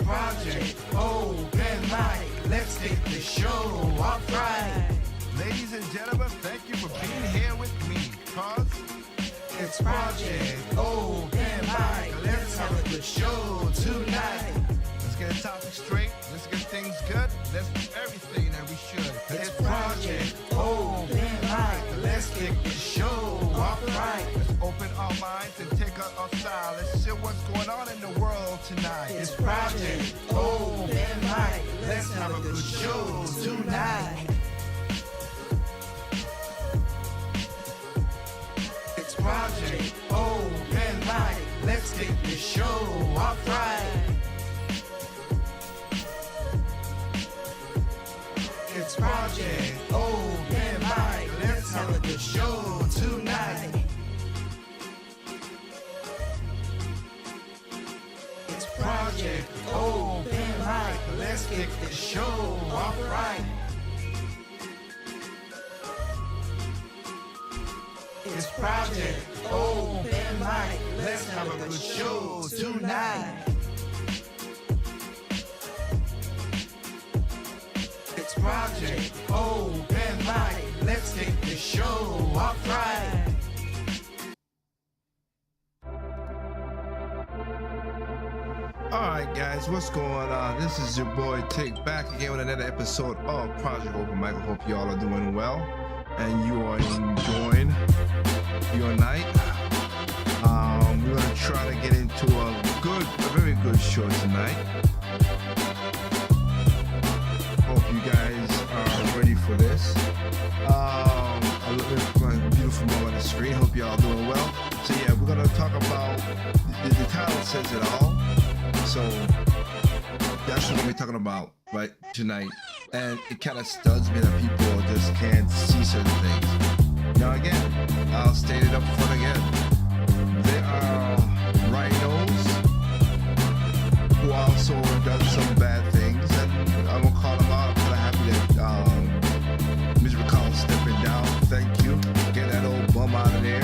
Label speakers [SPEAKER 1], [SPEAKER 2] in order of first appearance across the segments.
[SPEAKER 1] Project Open Mic. Let's get the show off right.
[SPEAKER 2] Ladies and gentlemen, thank you for being here with me, cause
[SPEAKER 1] it's Project Open Mic. Let's have a good show tonight.
[SPEAKER 2] Let's get the topic straight. Let's get things good. Let's do everything that we should.
[SPEAKER 1] It's Project Open Mic. Let's kick the show off right.
[SPEAKER 2] Let's open our minds and take out our style. Let's see what's going on in the world tonight.
[SPEAKER 1] It's Project Open Mic. Let's have a good show tonight. It's Project Open Mic. Let's kick the show off right. It's Project Open Mic. Let's have a good show tonight. It's Project Open Mic. Let's kick the show off right. It's Project Open Mic. Let's have a good show tonight. It's Project Open Mic. Let's kick the show off right.
[SPEAKER 2] Alright guys, what's going on? This is your boy Tick back again with another episode of Project Open Mic. I hope y'all are doing well and you are enjoying your night. We're gonna try to get into a very good show tonight. Hope you guys are ready for this. I look at my beautiful mom on the screen. Hope y'all doing well. So yeah, we're gonna talk about the title says it all. So that's what we're talking about right tonight. And it kind of stuns me that people just can't see certain things. Now again, I'll state it up front again. There are rhinos who also done some bad things, and I'm gonna call them out. I'm kind of happy that Mr. McCall stepping down. Thank you. Get that old bum out of there.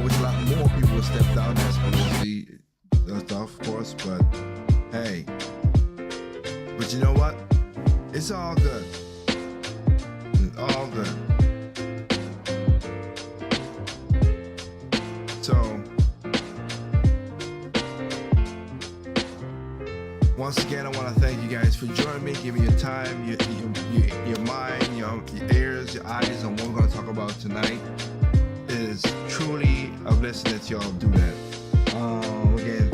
[SPEAKER 2] Wish a lot more people would step down. That's mostly stuff, of course, but hey. But you know what? It's all good. It's all good. So, once again, I want to thank you guys for joining me, giving your time, your mind, your ears, your eyes on what we're going to talk about tonight. It is truly a blessing that y'all do that. Again,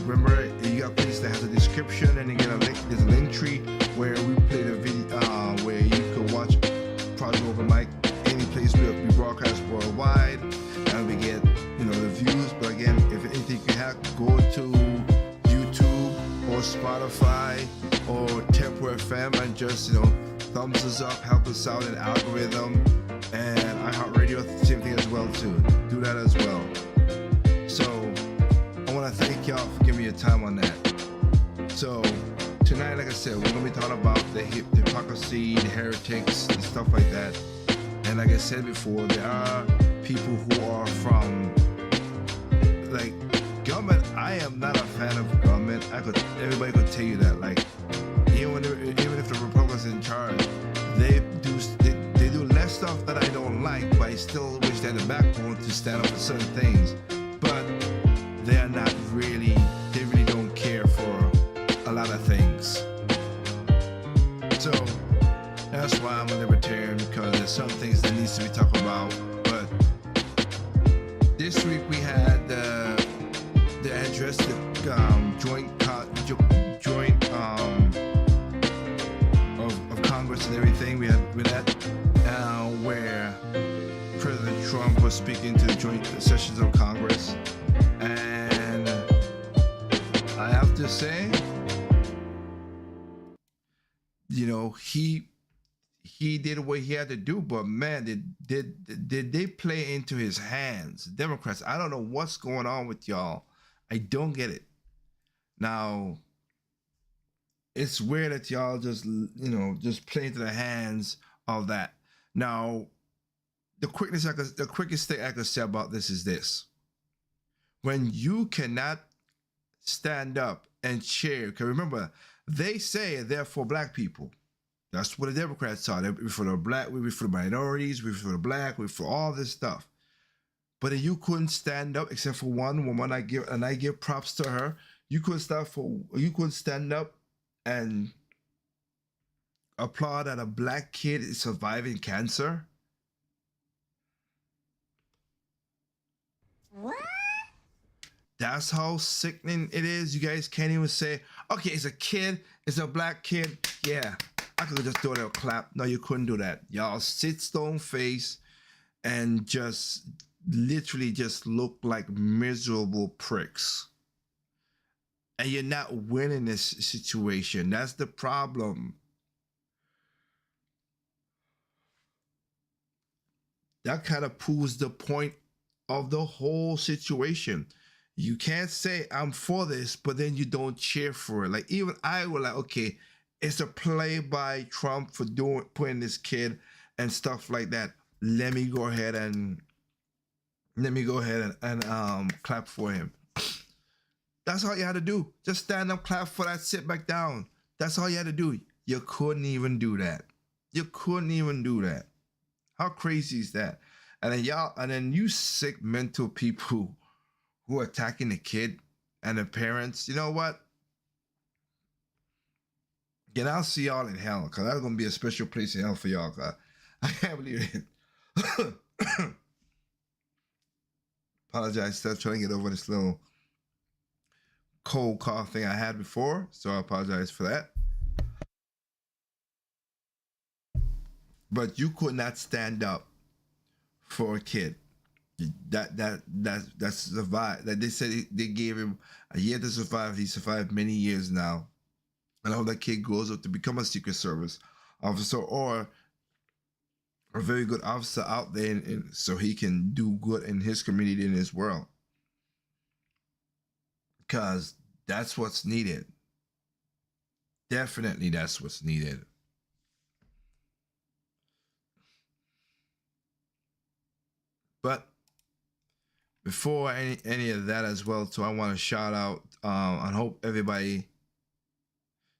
[SPEAKER 2] remember, you got a place that has a description, and you get a link. There's a link tree where we play the video, where you can watch Project Open Mic any place we broadcast worldwide, and we get the views. But again, if anything you have, go to YouTube or Spotify or Tempo FM and just thumbs us up, help us out in algorithm, and iHeartRadio, same thing as well too. Do that as well. So I want to thank y'all for giving me your time on that. So tonight, like I said, we're gonna be talking about the hypocrisy, the heretics, and stuff like that. And like I said before, there are people who are from like government. I am not a fan of government. Everybody could tell you that. Like even if the Republicans in charge, they do less stuff that I don't like, but I still wish they had the backbone to stand up for certain things. But they really don't care for a lot of things. So that's why I'm a libertarian, because there's some things that needs to be talked about. But this week we had the address, the joint of Congress and everything. We had that where President Trump was speaking to the joint sessions of Congress, and I have to say, he did what he had to do, but man, did they play into his hands? Democrats, I don't know what's going on with y'all. I don't get it. Now, it's weird that y'all just play into the hands of that. Now, the quickest thing I could say about this is this: when you cannot stand up and cheer. Because remember, they say they're for black people. That's what the Democrats are. We're for the black, we're for the minorities, we're for the black, we're for all this stuff. But you couldn't stand up, except for one woman. I give props to her. You couldn't stand up and applaud that a black kid is surviving cancer.
[SPEAKER 3] What?
[SPEAKER 2] That's how sickening it is. You guys can't even say, okay, it's a kid, it's a black kid. Yeah, I could just do a little clap. No, you couldn't do that. Y'all sit stone face and just literally just look like miserable pricks. And you're not winning this situation. That's the problem. That kind of proves the point of the whole situation. You can't say I'm for this, but then you don't cheer for it. Like even I was like, okay, it's a play by Trump for putting this kid and stuff like that. Let me go ahead and clap for him. That's all you had to do. Just stand up, clap for that, sit back down. That's all you had to do. You couldn't even do that. You couldn't even do that. How crazy is that? And then you sick mental people who are attacking the kid and the parents. You know what? Again, I'll see y'all in hell, because that's going to be a special place in hell for y'all. Cause I can't believe it. Apologize, still trying to get over this little cold cough thing I had before, so I apologize for that. But you could not stand up for a kid. That's the vibe. That they said they gave him a year to survive. He survived many years now. And I hope that kid grows up to become a Secret Service officer or a very good officer out there, so he can do good in his community, in his world. Because that's what's needed. Definitely that's what's needed. But before any of that as well, so I want to shout out and hope everybody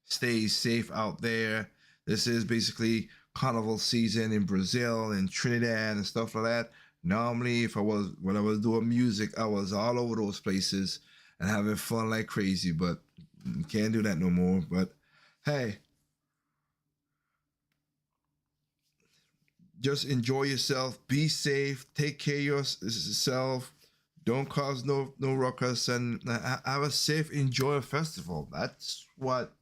[SPEAKER 2] stays safe out there. This is basically carnival season in Brazil and Trinidad and stuff like that. Normally, when I was doing music, I was all over those places and having fun like crazy, but can't do that no more. But hey, just enjoy yourself, be safe, take care of yourself, don't cause no ruckus, and have a safe, enjoy a festival. That's what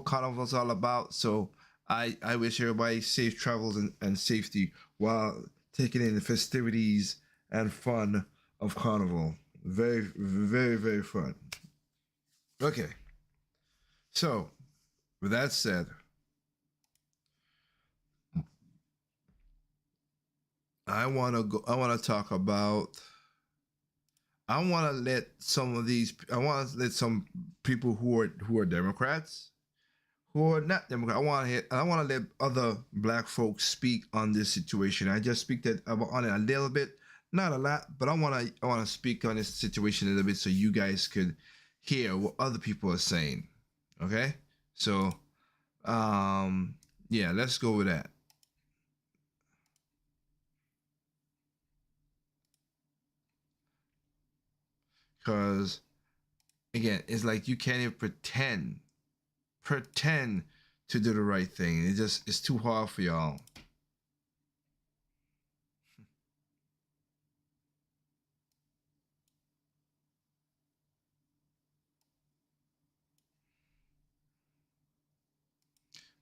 [SPEAKER 2] Carnival's all about. So I wish everybody safe travels and safety while taking in the festivities and fun of Carnival. Very, very, very fun. Okay. So, with that said, I want to talk about, I want to let some people who are Democrats, who are not Democrats, I want to let other black folks speak on this situation. I just speak on it a little bit, not a lot, but I want to speak on this situation a little bit so you guys could hear what other people are saying. Okay? So, yeah, let's go with that. Because, again, it's like you can't even pretend to do the right thing. It's too hard for y'all.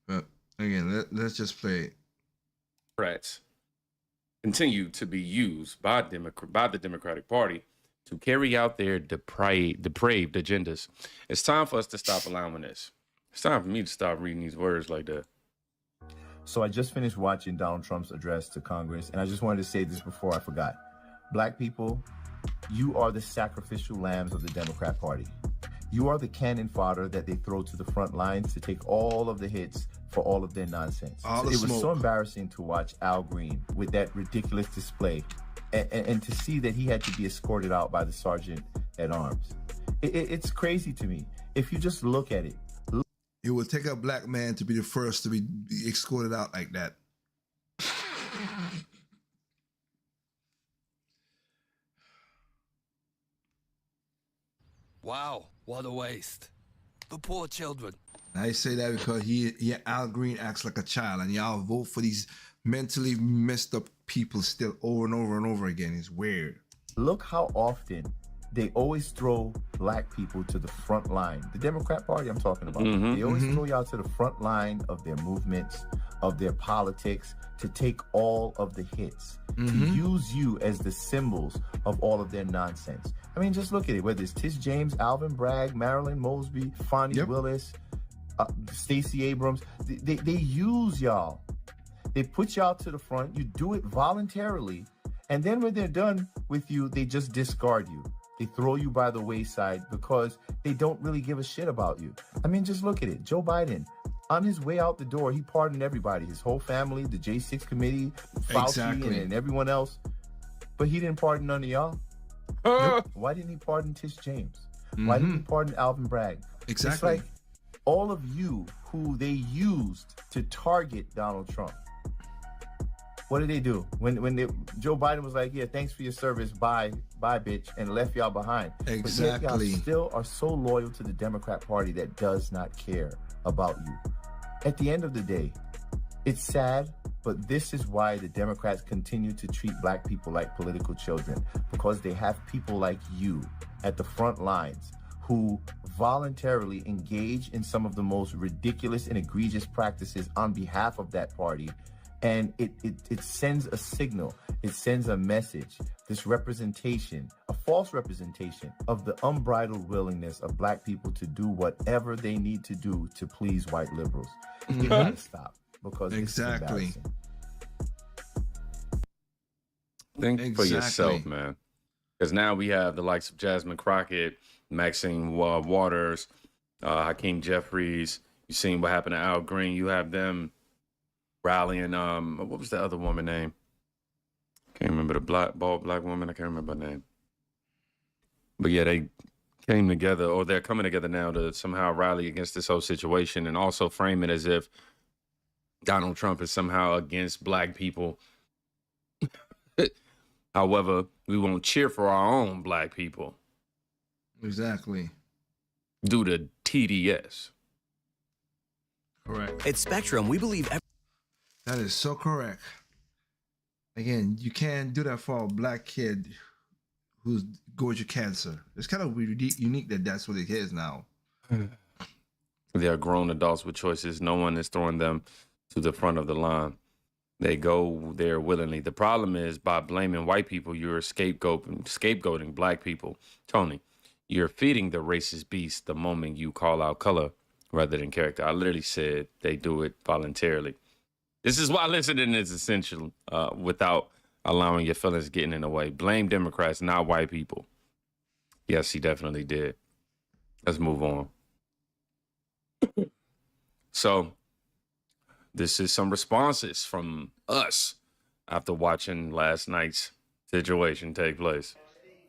[SPEAKER 2] But again, let's just play it.
[SPEAKER 4] Democrats continue to be used by the Democratic Party to carry out their depraved agendas. It's time for us to stop allowing this. It's time for me to stop reading these words like that.
[SPEAKER 5] So I just finished watching Donald Trump's address to Congress, and I just wanted to say this before I forgot. Black people, you are the sacrificial lambs of the Democrat Party. You are the cannon fodder that they throw to the front lines to take all of the hits for all of their nonsense. It was so embarrassing to watch Al Green with that ridiculous display and to see that he had to be escorted out by the sergeant at arms. It's crazy to me. If you just look at it.
[SPEAKER 2] It would take a black man to be the first to be escorted out like that.
[SPEAKER 3] Wow, what a waste. The poor children.
[SPEAKER 2] I say that because Al Green acts like a child, and y'all vote for these mentally messed up people still over and over and over again. It's weird.
[SPEAKER 5] Look how often they always throw black people to the front line. The Democrat Party I'm talking about. They always throw y'all to the front line of their movements, of their politics, to take all of the hits, to use you as the symbols of all of their nonsense. I mean, just look at it. Whether it's Tish James, Alvin Bragg, Marilyn Mosby, Fonnie Willis, Stacey Abrams, they use y'all. They put y'all to the front. You do it voluntarily. And then when they're done with you, they just discard you. They throw you by the wayside because they don't really give a shit about you. I mean, just look at it. Joe Biden, on his way out the door, he pardoned everybody, his whole family, the J6 committee, Fauci, and everyone else. But he didn't pardon none of y'all. Why didn't he pardon Tish James? Why didn't he pardon Alvin Bragg?
[SPEAKER 2] Exactly.
[SPEAKER 5] It's like all of you who they used to target Donald Trump. What did they do? When Joe Biden was like, yeah, thanks for your service, bye, bitch, and left y'all behind.
[SPEAKER 2] Exactly.
[SPEAKER 5] But yet y'all still are so loyal to the Democrat Party that does not care about you. At the end of the day, it's sad, but this is why the Democrats continue to treat black people like political children, because they have people like you at the front lines who voluntarily engage in some of the most ridiculous and egregious practices on behalf of that party. And it sends a signal, it sends a message, this representation, a false representation of the unbridled willingness of black people to do whatever they need to do to please white liberals. You gotta stop, because
[SPEAKER 2] Exactly.
[SPEAKER 5] it's embarrassing.
[SPEAKER 4] Think for yourself, man. Because now we have the likes of Jasmine Crockett, Maxine Waters, Hakeem Jeffries. You've seen what happened to Al Green. You have them rallying. What was the other woman name? Can't remember, the bald black woman. I can't remember her name. But yeah, they came together, or they're coming together now to somehow rally against this whole situation, and also frame it as if Donald Trump is somehow against black people. However, we won't cheer for our own black people.
[SPEAKER 2] Exactly.
[SPEAKER 4] Due to TDS.
[SPEAKER 2] Correct.
[SPEAKER 3] At Spectrum, we believe
[SPEAKER 2] That is so correct. Again, you can't do that for a black kid who's going through cancer. It's kind of unique that that's what it is now.
[SPEAKER 4] They are grown adults with choices. No one is throwing them to the front of the line. They go there willingly. The problem is, by blaming white people, you're scapegoating black people. Tony, you're feeding the racist beast the moment you call out color rather than character. I literally said they do it voluntarily. This is why listening is essential, without allowing your feelings getting in the way. Blame Democrats, not white people. Yes, he definitely did. Let's move on. So, this is some responses from us after watching last night's situation take place.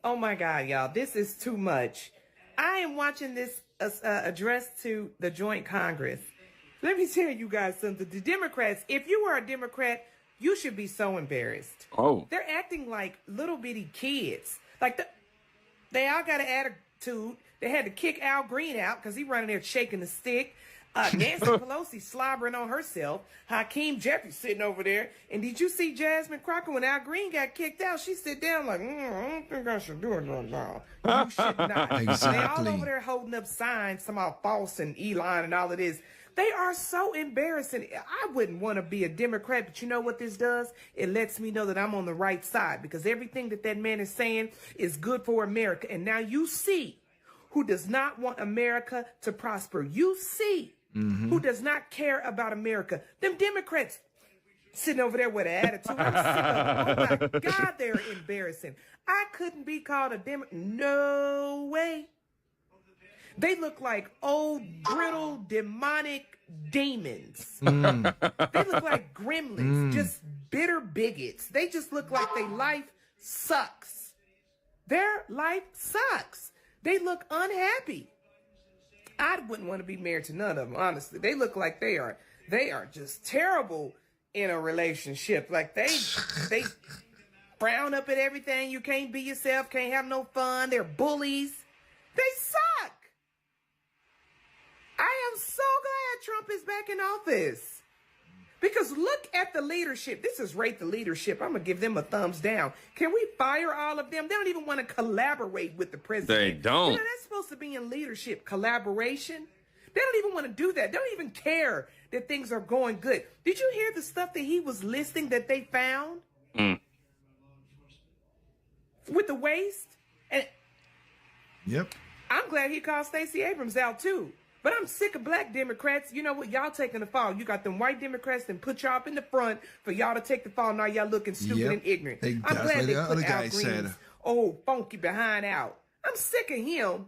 [SPEAKER 6] Oh my God, y'all, this is too much. I am watching this address to the Joint Congress. Let me tell you guys something. The Democrats, if you are a Democrat, you should be so embarrassed.
[SPEAKER 4] Oh.
[SPEAKER 6] They're acting like little bitty kids. Like they all got an attitude. They had to kick Al Green out because he running there shaking the stick. Nancy Pelosi slobbering on herself. Hakeem Jeffries sitting over there. And did you see Jasmine Crockett when Al Green got kicked out? She sit down like, I don't think I should do it right now. You should not.
[SPEAKER 2] Exactly.
[SPEAKER 6] They all over there holding up signs, somehow false and Elon and all of this. They are so embarrassing. I wouldn't want to be a Democrat, but you know what this does? It lets me know that I'm on the right side, because everything that man is saying is good for America. And now you see who does not want America to prosper. You see who does not care about America. Them Democrats sitting over there with an attitude. I'm sick of them. Oh my God, they're embarrassing. I couldn't be called a Democrat. No way. They look like old, brittle, demonic demons. They look like gremlins, just bitter bigots. They just look like their life sucks. Their life sucks. They look unhappy. I wouldn't want to be married to none of them, honestly. They look like they are just terrible in a relationship. Like they frown up at everything. You can't be yourself, can't have no fun. They're bullies. They suck. I am so glad Trump is back in office. Because look at the leadership. This is rate the leadership. I'm going to give them a thumbs down. Can we fire all of them? They don't even want to collaborate with the president.
[SPEAKER 4] They don't.
[SPEAKER 6] You know, that's supposed to be in leadership, collaboration. They don't even want to do that. They don't even care that things are going good. Did you hear the stuff that he was listing that they found? With the waste? And
[SPEAKER 2] Yep.
[SPEAKER 6] I'm glad he called Stacey Abrams out too. But I'm sick of black Democrats. You know what? Y'all taking the fall. You got them white Democrats that put y'all up in the front for y'all to take the fall. Now y'all looking stupid and ignorant. I'm glad they put Al Green's old funky behind out. I'm sick of him.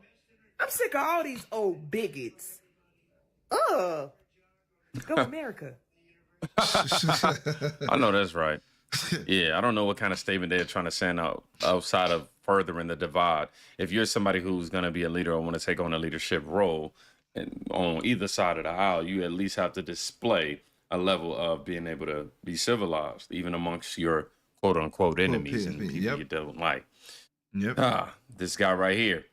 [SPEAKER 6] I'm sick of all these old bigots. Go America.
[SPEAKER 4] I know that's right. Yeah, I don't know what kind of statement they're trying to send out outside of furthering the divide. If you're somebody who's going to be a leader or want to take on a leadership role, and on either side of the aisle, you at least have to display a level of being able to be civilized, even amongst your quote unquote enemies and people you don't like. This guy right here,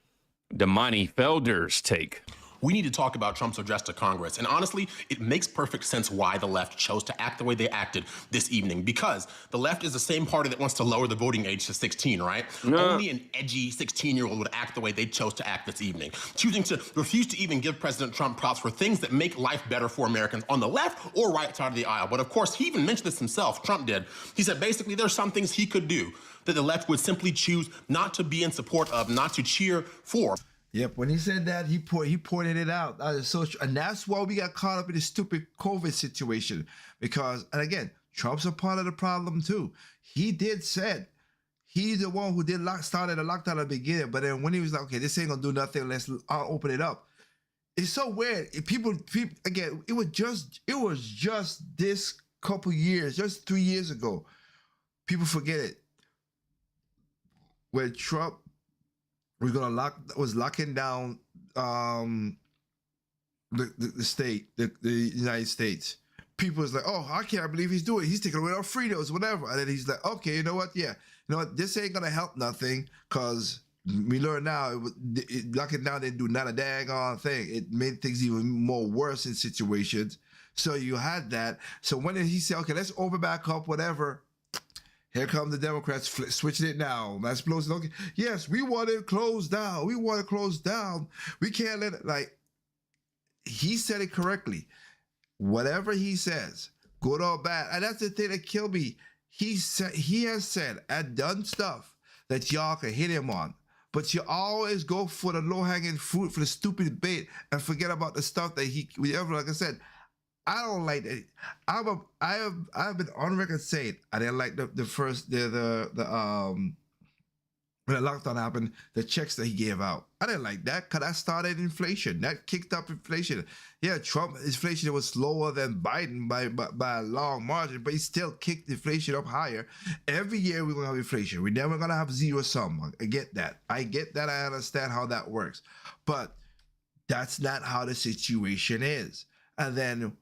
[SPEAKER 4] Damani Felder's take.
[SPEAKER 7] We need to talk about Trump's address to Congress. And honestly, it makes perfect sense why the left chose to act the way they acted this evening, because the left is the same party that wants to lower the voting age to 16, right? Only an edgy 16-year-old would act the way they chose to act this evening, choosing to refuse to even give President Trump props for things that make life better for Americans on the left or right side of the aisle. But of course, he even mentioned this himself, Trump did. He said basically there's some things he could do that the left would simply choose not to be in support of, not to cheer for.
[SPEAKER 2] Yep, when he said that, he pointed it out. And that's why we got caught up in this stupid COVID situation. Because, and again, Trump's a part of the problem too. He did said, he's the one who started the lockdown at the beginning. But then when he was like, okay, this ain't gonna do nothing, I'll open it up. It's so weird. People again, it was just this couple years, just 3 years ago. People forget it. When Trump was locking down the United States. People was like, oh, I can't believe he's doing it. He's taking away our freedoms, whatever. And then he's like, okay, you know what? Yeah, you know what? This ain't gonna help nothing, because we learn now locking down didn't do not a daggone thing. It made things even more worse in situations. So you had that. So when he said, okay, let's open back up, whatever. Here come the Democrats switching it now. That's Pelosi. Okay, yes, we want it closed down. We want it closed down. We can't let it, like, he said it correctly. Whatever he says, good or bad, and that's the thing that killed me. He has said and done stuff that y'all can hit him on, but you always go for the low-hanging fruit, for the stupid bait, and forget about the stuff that like I said, I don't like that. I've been on record saying I didn't like the first when the lockdown happened, the checks that he gave out. I didn't like that, because that started inflation. That kicked up inflation. Yeah, Trump inflation was slower than Biden by a long margin, but he still kicked inflation up higher. Every year we're gonna have inflation. We're never gonna have zero sum. I get that. I understand how that works, but that's not how the situation is. And then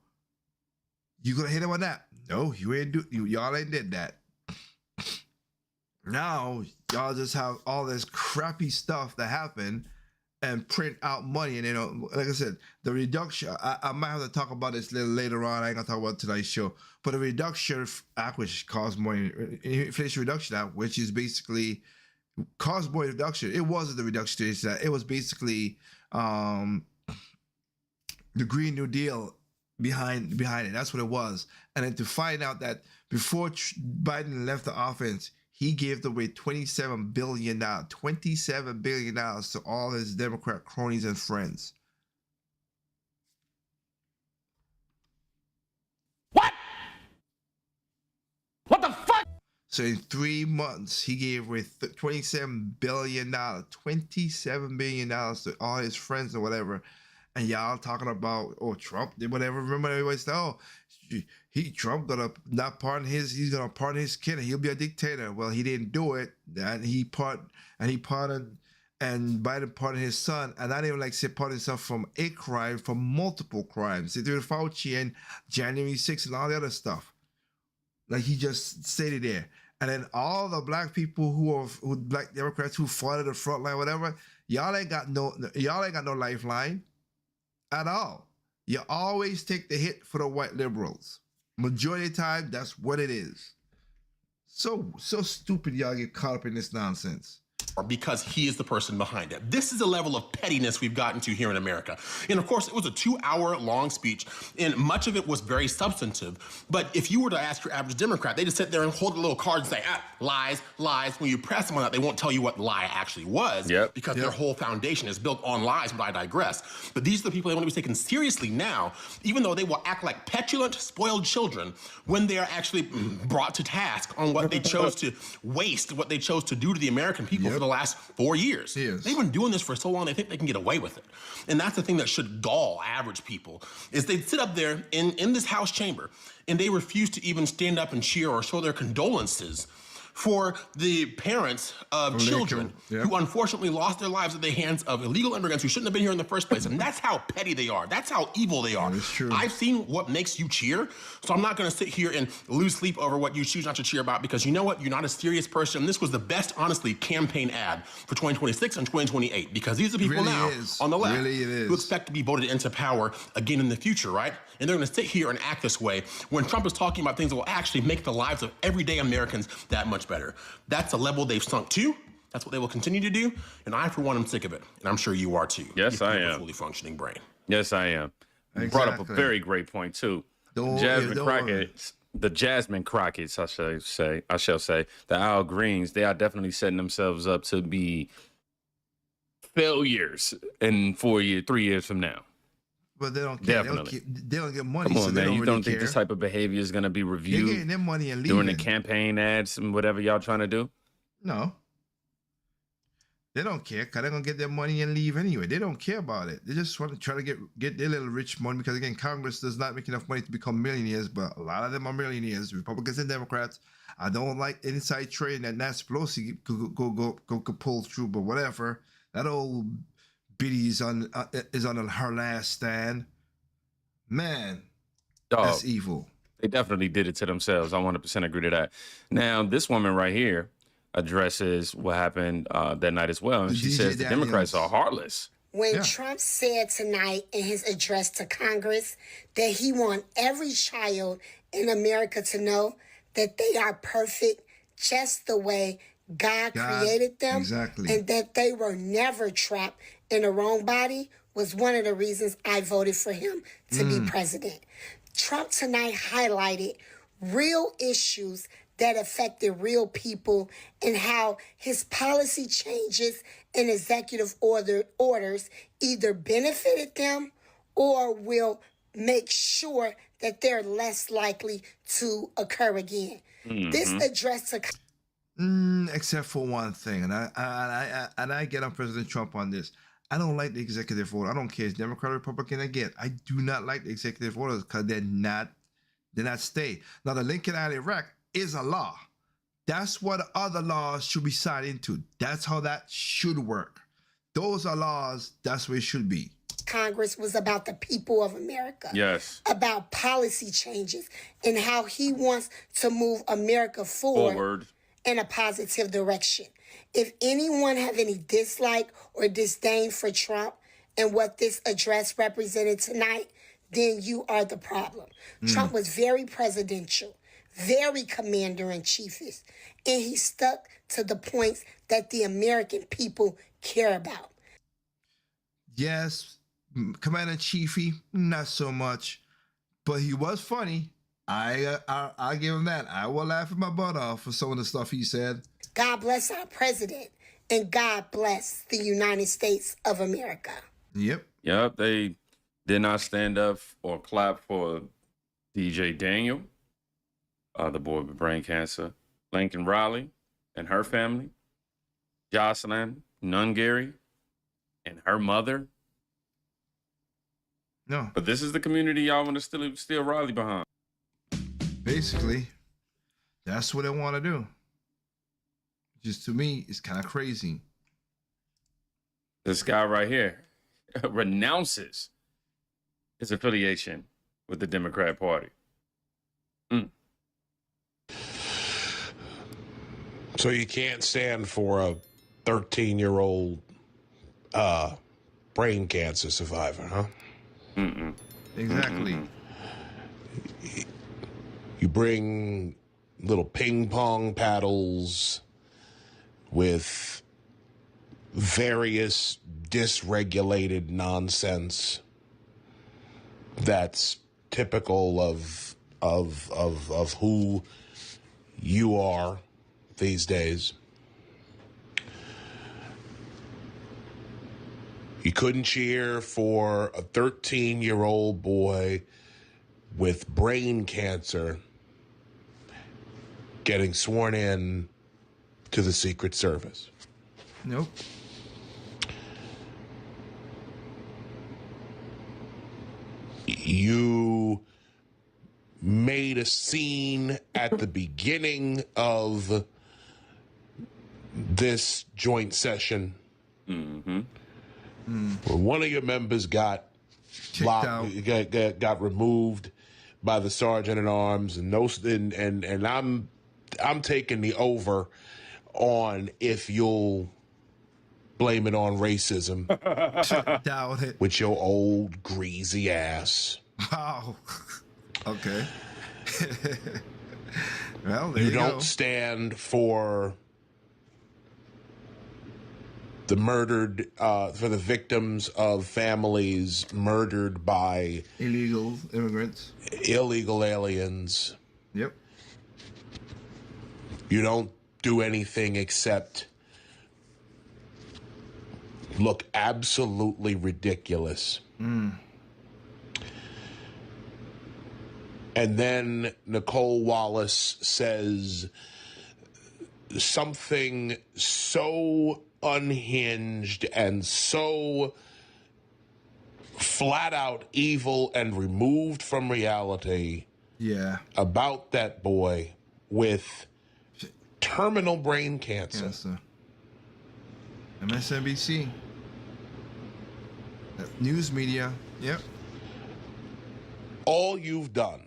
[SPEAKER 2] you gonna hit him on that? No, y'all ain't did that. Now y'all just have all this crappy stuff that happened and print out money. And like I said, the reduction, I might have to talk about this a little later on. I ain't gonna talk about tonight's show. But the reduction act, which caused more Inflation Reduction Act, which is basically caused more reduction. It wasn't the reduction act. It was basically the Green New Deal behind it. That's what it was. And then to find out that before Biden left the office, he gave away $27 billion to all his Democrat cronies and friends.
[SPEAKER 7] What? What the fuck?
[SPEAKER 2] So in 3 months, he gave away $27 billion to all his friends or whatever. And y'all talking about, oh, Trump did whatever. Remember, everybody said, oh, Trump gonna not pardon he's gonna pardon his kid and he'll be a dictator. Well, he didn't do it, and he pardoned and Biden pardoned his son, and not even like say pardoned himself from a crime, from multiple crimes. They did Fauci and January 6th and all the other stuff. Like he just stated there. And then all the black people who black Democrats who fought at the front line, whatever, y'all ain't got no lifeline at all. You always take the hit for the white liberals. Majority of the time, that's what it is. So stupid y'all get caught up in this nonsense.
[SPEAKER 7] Or because he is the person behind it. This is a level of pettiness we've gotten to here in America. And of course, it was a 2-hour-long speech, and much of it was very substantive. But if you were to ask your average Democrat, they just sit there and hold a little card and say, lies, lies. When you press them on that, they won't tell you what lie actually was, because their whole foundation is built on lies, but I digress. But these are the people they want to be taken seriously now, even though they will act like petulant, spoiled children when they are actually brought to task on what they chose to waste, what they chose to do to the American people for the last 4 years. They've been doing this for so long, they think they can get away with it. And that's the thing that should gall average people, is they sit up there in this House chamber and they refuse to even stand up and cheer or show their condolences for the parents of children who unfortunately lost their lives at the hands of illegal immigrants who shouldn't have been here in the first place. And that's how petty they are. That's how evil they are. I've seen what makes you cheer, so I'm not going to sit here and lose sleep over what you choose not to cheer about, because you know what? You're not a serious person. This was the best, honestly, campaign ad for 2026 and 2028, because these are people now on the left who expect to be voted into power again in the future, right? And they're going to sit here and act this way when Trump is talking about things that will actually make the lives of everyday Americans that much better. That's a level they've sunk to. That's what they will continue to do. And I, for one, am sick of it. And I'm sure you are too.
[SPEAKER 4] Yes, I am.
[SPEAKER 7] A fully functioning brain.
[SPEAKER 4] Yes, I am. You brought up a very great point too. The Jasmine Crockett's, I shall say, the Al Greens, they are definitely setting themselves up to be failures in 3 years from now.
[SPEAKER 2] But they don't care.
[SPEAKER 4] Definitely.
[SPEAKER 2] They don't get money.
[SPEAKER 4] Come on,
[SPEAKER 2] so
[SPEAKER 4] man. You don't think
[SPEAKER 2] care.
[SPEAKER 4] this type of behavior is going to be reviewed?
[SPEAKER 2] They're getting their money and leaving.
[SPEAKER 4] During the campaign ads and whatever y'all trying to do?
[SPEAKER 2] No. They don't care because they're going to get their money and leave anyway. They don't care about it. They just want to try to get their little rich money because, again, Congress does not make enough money to become millionaires, but a lot of them are millionaires, Republicans and Democrats. I don't like inside trade that Nancy Pelosi could pull through, but whatever. That old biddy is on her last stand. Man, that's evil.
[SPEAKER 4] They definitely did it to themselves. I 100% agree to that. Now, this woman right here addresses what happened that night as well. And she says the Democrats are heartless.
[SPEAKER 8] When Trump said tonight in his address to Congress that he wants every child in America to know that they are perfect just the way God created them, and that they were never trapped in the wrong body, was one of the reasons I voted for him to be president. Trump tonight highlighted real issues that affected real people and how his policy changes and executive orders either benefited them or will make sure that they're less likely to occur again. This address to
[SPEAKER 2] except for one thing, and I get on President Trump on this. I don't like the executive order. I don't care. It's Democrat or Republican. Again, I do not like the executive orders because they're not stay. Now, the Lincoln Island Act is a law. That's what other laws should be signed into. That's how that should work. Those are laws. That's what it should be.
[SPEAKER 8] Congress was about the people of America.
[SPEAKER 4] Yes.
[SPEAKER 8] About policy changes and how he wants to move America forward in a positive direction. If anyone have any dislike or disdain for Trump and what this address represented tonight, then you are the problem. Trump was very presidential, very commander-in-chief-ish, and he stuck to the points that the American people care about.
[SPEAKER 2] Yes, commander-in-chiefy, not so much, but he was funny. I give him that. I will laugh my butt off for some of the stuff he said.
[SPEAKER 8] God bless our president, and God bless the United States of America.
[SPEAKER 2] Yep.
[SPEAKER 4] They did not stand up or clap for DJ Daniel, the boy with brain cancer, Lincoln Riley and her family, Jocelyn Nungary and her mother.
[SPEAKER 2] No.
[SPEAKER 4] But this is the community y'all want to still rally behind.
[SPEAKER 2] Basically, that's what they want to do. Just to me, it's kind of crazy.
[SPEAKER 4] This guy right here renounces his affiliation with the Democrat Party.
[SPEAKER 9] So you can't stand for a 13-year-old brain cancer survivor, huh?
[SPEAKER 2] Exactly.
[SPEAKER 9] You bring little ping pong paddles with various dysregulated nonsense that's typical of who you are these days. You couldn't cheer for a 13-year-old boy with brain cancer getting sworn in to the Secret Service.
[SPEAKER 2] Nope.
[SPEAKER 9] You made a scene at the beginning of this joint session where one of your members got removed by the sergeant at arms, and I'm taking the over on if you'll blame it on racism.
[SPEAKER 2] Doubt it.
[SPEAKER 9] With your old greasy ass.
[SPEAKER 2] Wow. Okay. Well, there
[SPEAKER 9] You
[SPEAKER 2] you
[SPEAKER 9] don't
[SPEAKER 2] go.
[SPEAKER 9] stand for the murdered, for the victims of families murdered by
[SPEAKER 2] Illegal immigrants.
[SPEAKER 9] illegal aliens.
[SPEAKER 2] Yep.
[SPEAKER 9] You don't do anything except look absolutely ridiculous. And then Nicole Wallace says something so unhinged and so flat out evil and removed from reality
[SPEAKER 2] Yeah.
[SPEAKER 9] about that boy with terminal brain cancer.
[SPEAKER 2] Cancer. MSNBC. News media. Yep.
[SPEAKER 9] All you've done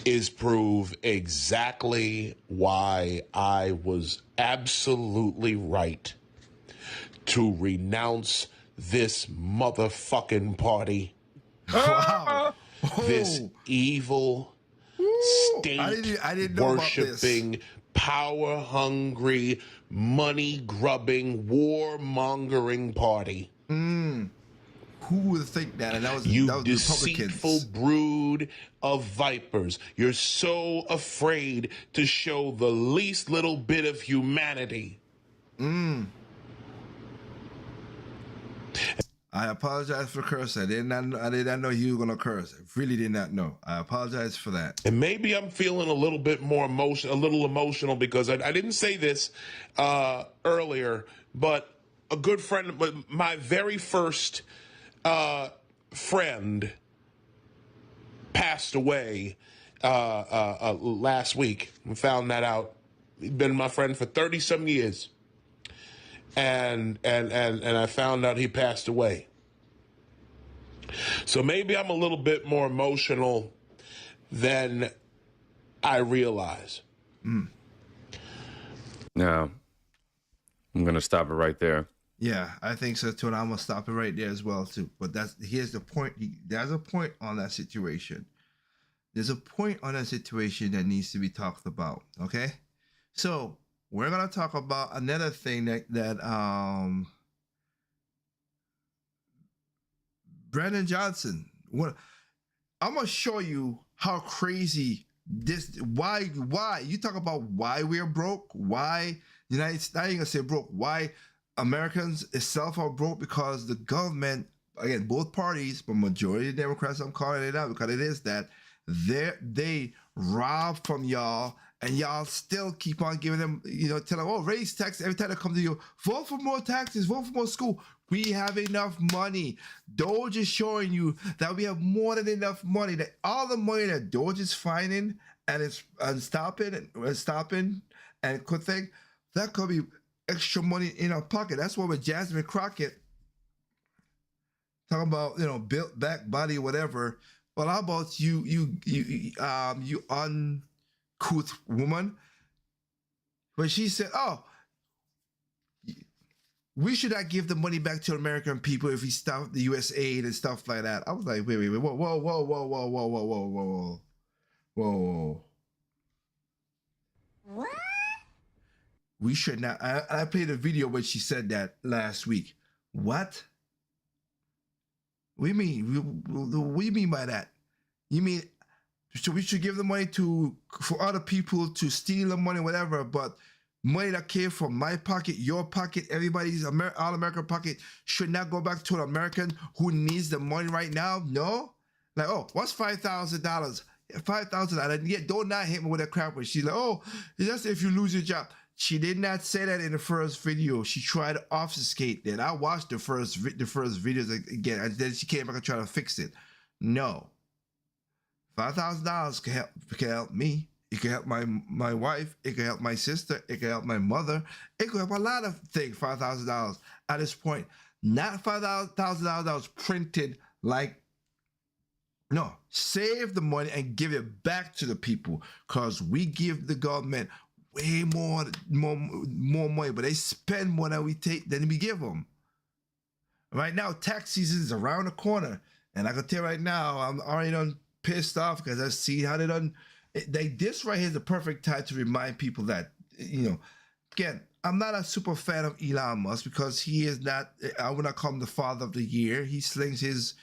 [SPEAKER 9] is prove exactly why I was absolutely right to renounce this motherfucking party.
[SPEAKER 2] Wow.
[SPEAKER 9] This evil,
[SPEAKER 2] I didn't know about this.
[SPEAKER 9] state-worshiping, power-hungry, money-grubbing, war-mongering party.
[SPEAKER 2] Who would think that? And that was
[SPEAKER 9] You
[SPEAKER 2] that was
[SPEAKER 9] deceitful
[SPEAKER 2] Republicans.
[SPEAKER 9] brood of vipers. You're so afraid to show the least little bit of humanity.
[SPEAKER 2] I apologize for cursing. I did not know you were gonna curse. I really did not know. I apologize for that.
[SPEAKER 9] And maybe I'm feeling a little bit more emotional because I didn't say this earlier, but a good friend, my very first friend passed away last week. We found that out. He'd been my friend for 30-some years. And I found out he passed away. So maybe I'm a little bit more emotional than I realize.
[SPEAKER 4] Now, I'm going to stop it right there.
[SPEAKER 2] Yeah, I think so too, and I'm gonna stop it right there as well too. But here's the point. There's a point on that situation. There's a point on that situation that needs to be talked about. Okay, so we're gonna talk about another thing that Brandon Johnson. What I'm gonna show you how crazy this. Why you talk about why we're broke? Why United States? I ain't gonna say broke. Why Americans itself are broke? Because the government, again, both parties, but majority of Democrats, I'm calling it out because it is that they rob from y'all, and y'all still keep on giving them, tell them, oh, raise taxes every time they come to you. Vote for more taxes, vote for more school. We have enough money. Doge is showing you that we have more than enough money. That all the money that Doge is finding and stopping and could think that could be extra money in our pocket. That's why with Jasmine Crockett talking about, you know, built back body, whatever. Well, how about you uncouth woman? When she said, "Oh, we should not give the money back to American people if we stop the U.S. aid and stuff like that." I was like, wait, whoa.
[SPEAKER 8] What?
[SPEAKER 2] We should not. I played a video when she said that last week. What? What do you mean? What do you mean by that? You mean so we should give the money for other people to steal the money, whatever, but money that came from my pocket, your pocket, everybody's all American pocket should not go back to an American who needs the money right now? No? Like, oh, what's $5,000? $5,000. Yeah, don't not hit me with that crap. She's like, oh, that's if you lose your job. She did not say that in the first video. She tried to obfuscate that. I watched the first videos again, and then she came back and tried to fix it. No. $5,000 can help me. It can help my wife. It can help my sister. It can help my mother. It can help a lot of things. $5,000 at this point. Not $5,000 that was printed like. No, save the money and give it back to the people, because we give the government way more money, but they spend more than we give them. Right now, tax season is around the corner, and I can tell you right now, I'm already done pissed off because I see how they done. This right here is the perfect time to remind people that, you know, again, I'm not a super fan of Elon Musk because he is not. I would not call him the father of the year. He slings his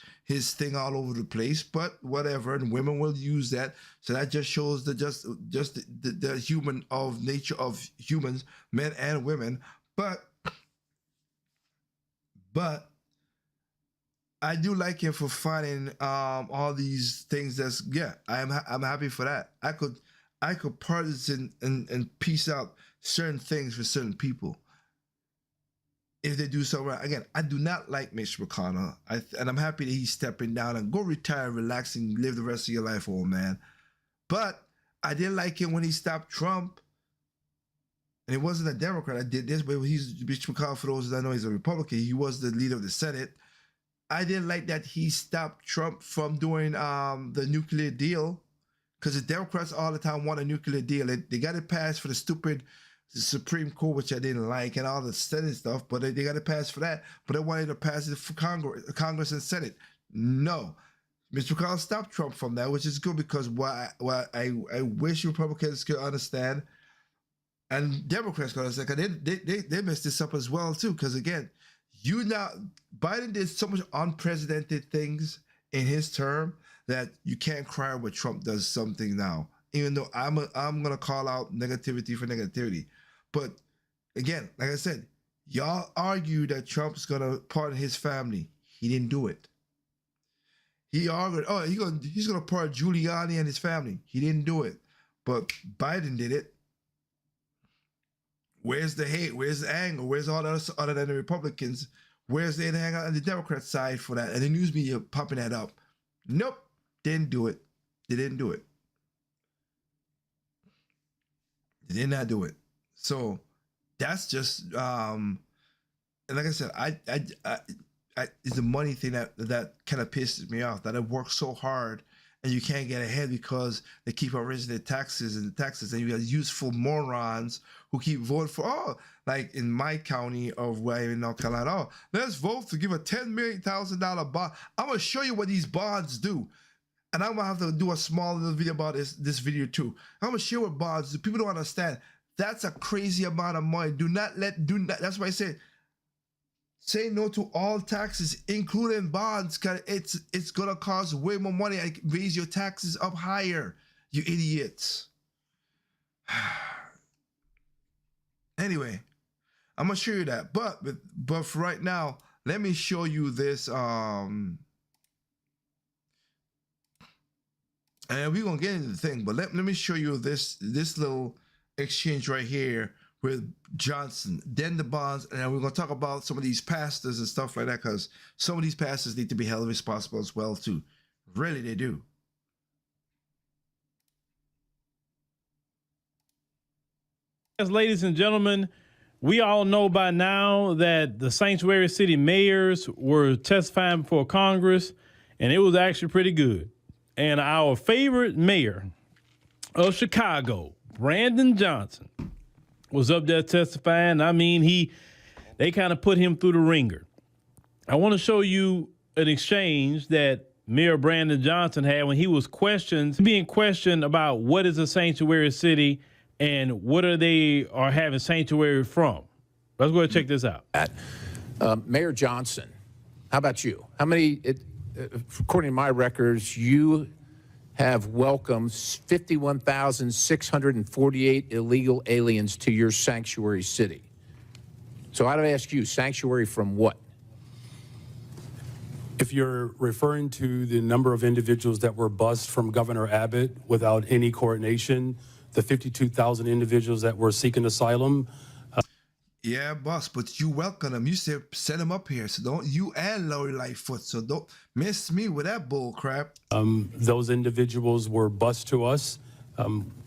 [SPEAKER 2] thing all over the place, but whatever, and women will use that. So that just shows the human of nature of humans, men and women. But I do like him for finding all these things. I'm happy for that. I could partisan and piece out certain things for certain people if they do so right. Again, I do not like Mitch McConnell, and I'm happy that he's stepping down and go retire, relax, and live the rest of your life, old man. But I didn't like him when he stopped Trump, and it wasn't a Democrat. I did this, but he's Mitch McConnell. For those that know, he's a Republican. He was the leader of the Senate. I didn't like that he stopped Trump from doing the nuclear deal, because the Democrats all the time want a nuclear deal. They got it passed for the stupid Supreme Court, which I didn't like, and all the Senate stuff, but they got it passed for that. But they wanted to pass it for Congress and Senate. No. Mr. McConnell stopped Trump from that, which is good, because what I wish Republicans could understand, and Democrats could understand, because they messed this up as well, too, because again, Biden did so much unprecedented things in his term that you can't cry when Trump does something now. Even though I'm gonna call out negativity for negativity, but again, like I said, y'all argue that Trump's gonna pardon his family. He didn't do it. He argued, oh, he's gonna pardon Giuliani and his family. He didn't do it, but Biden did it. Where's the hate? Where's the anger? Where's all the other than the Republicans? Where's the hang out on the Democrat side for that? And the news media popping that up. Nope, didn't do it. They didn't do it. They did not do it. So that's just and like I said, I it's the money thing that kind of pisses me off. That it works so hard and you can't get ahead because they keep on raising their taxes, and you got useful morons who keep voting for like in my county of where I'm in North Carolina. Oh, let's vote to give a $10 million bond. I'm gonna show you what these bonds do. And I'm gonna have to do a small little video about this video too. I'm gonna share what bonds do. People don't understand. That's a crazy amount of money. Do not. That's why I said, say no to all taxes, including bonds, because it's gonna cost way more money and raise your taxes up higher. You idiots. Anyway, I'm gonna show you that. But for right now, let me show you this. And we're gonna get into the thing, but let me show you this little exchange right here with Johnson, then the bonds, and then we're gonna talk about some of these pastors and stuff like that, because some of these pastors need to be held responsible as well too. Really, they do.
[SPEAKER 10] Ladies and gentlemen, we all know by now that the sanctuary city mayors were testifying before Congress, and it was actually pretty good. And our favorite mayor of Chicago, Brandon Johnson, was up there testifying. I mean, they kind of put him through the ringer. I want to show you an exchange that Mayor Brandon Johnson had when he was being questioned about what is a sanctuary city and what are having sanctuary from. Let's go ahead and check this out.
[SPEAKER 11] Mayor Johnson, how about you? How many, according to my records, you have welcomed 51,648 illegal aliens to your sanctuary city. So I'd ask you, sanctuary from what?
[SPEAKER 12] If you're referring to the number of individuals that were bused from Governor Abbott without any coordination, the 52,000 individuals that were seeking asylum.
[SPEAKER 2] Yeah, boss, but you welcome them. You said send them up here. So don't you and Lori Lightfoot. So don't miss me with that bull crap.
[SPEAKER 12] Those individuals were bused to us.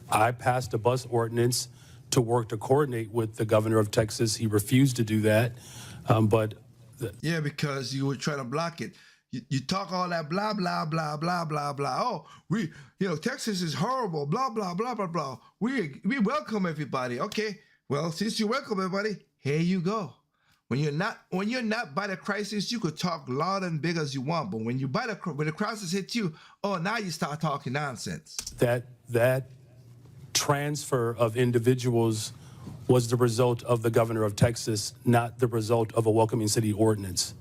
[SPEAKER 12] I passed a bus ordinance to work to coordinate with the governor of Texas. He refused to do that.
[SPEAKER 2] Yeah, because you were trying to block it. You talk all that blah, blah, blah, blah, blah, blah. Oh, Texas is horrible, blah, blah, blah, blah, blah. We welcome everybody. Okay, well, since you welcome everybody, here you go. When you're not by the crisis, you could talk loud and big as you want. But when the crisis hits you, oh, now you start talking nonsense.
[SPEAKER 12] That transfer of individuals was the result of the governor of Texas, not the result of a welcoming city ordinance.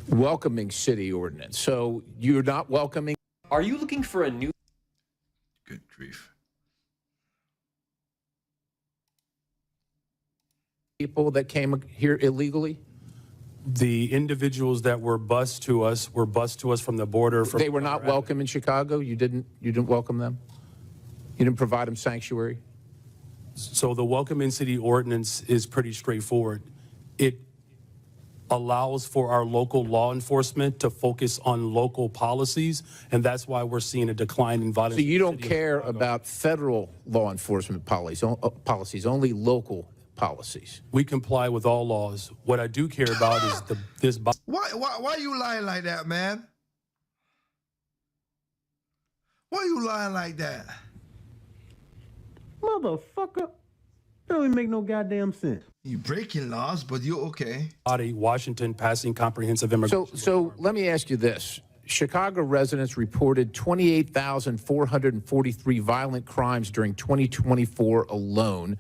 [SPEAKER 11] Welcoming city ordinance. So you're not welcoming.
[SPEAKER 13] Are you looking for a new?
[SPEAKER 2] Good grief.
[SPEAKER 11] People that came here illegally?
[SPEAKER 12] The individuals that were bused to us from the border.
[SPEAKER 11] They were not welcome in Chicago? You didn't welcome them? You didn't provide them sanctuary?
[SPEAKER 12] So the welcoming city ordinance is pretty straightforward. It allows for our local law enforcement to focus on local policies, and that's why we're seeing a decline in violence.
[SPEAKER 11] So you don't care about federal law enforcement policies, only local policies?
[SPEAKER 12] We comply with all laws. What I do care about is this.
[SPEAKER 2] Why you lying like that, man? Why you lying like that?
[SPEAKER 14] Motherfucker. That don't even make no goddamn sense.
[SPEAKER 2] You breaking laws, but you're okay.
[SPEAKER 12] Washington passing comprehensive immigration.
[SPEAKER 11] So let me ask you this. Chicago residents reported 28,443 violent crimes during 2024 alone.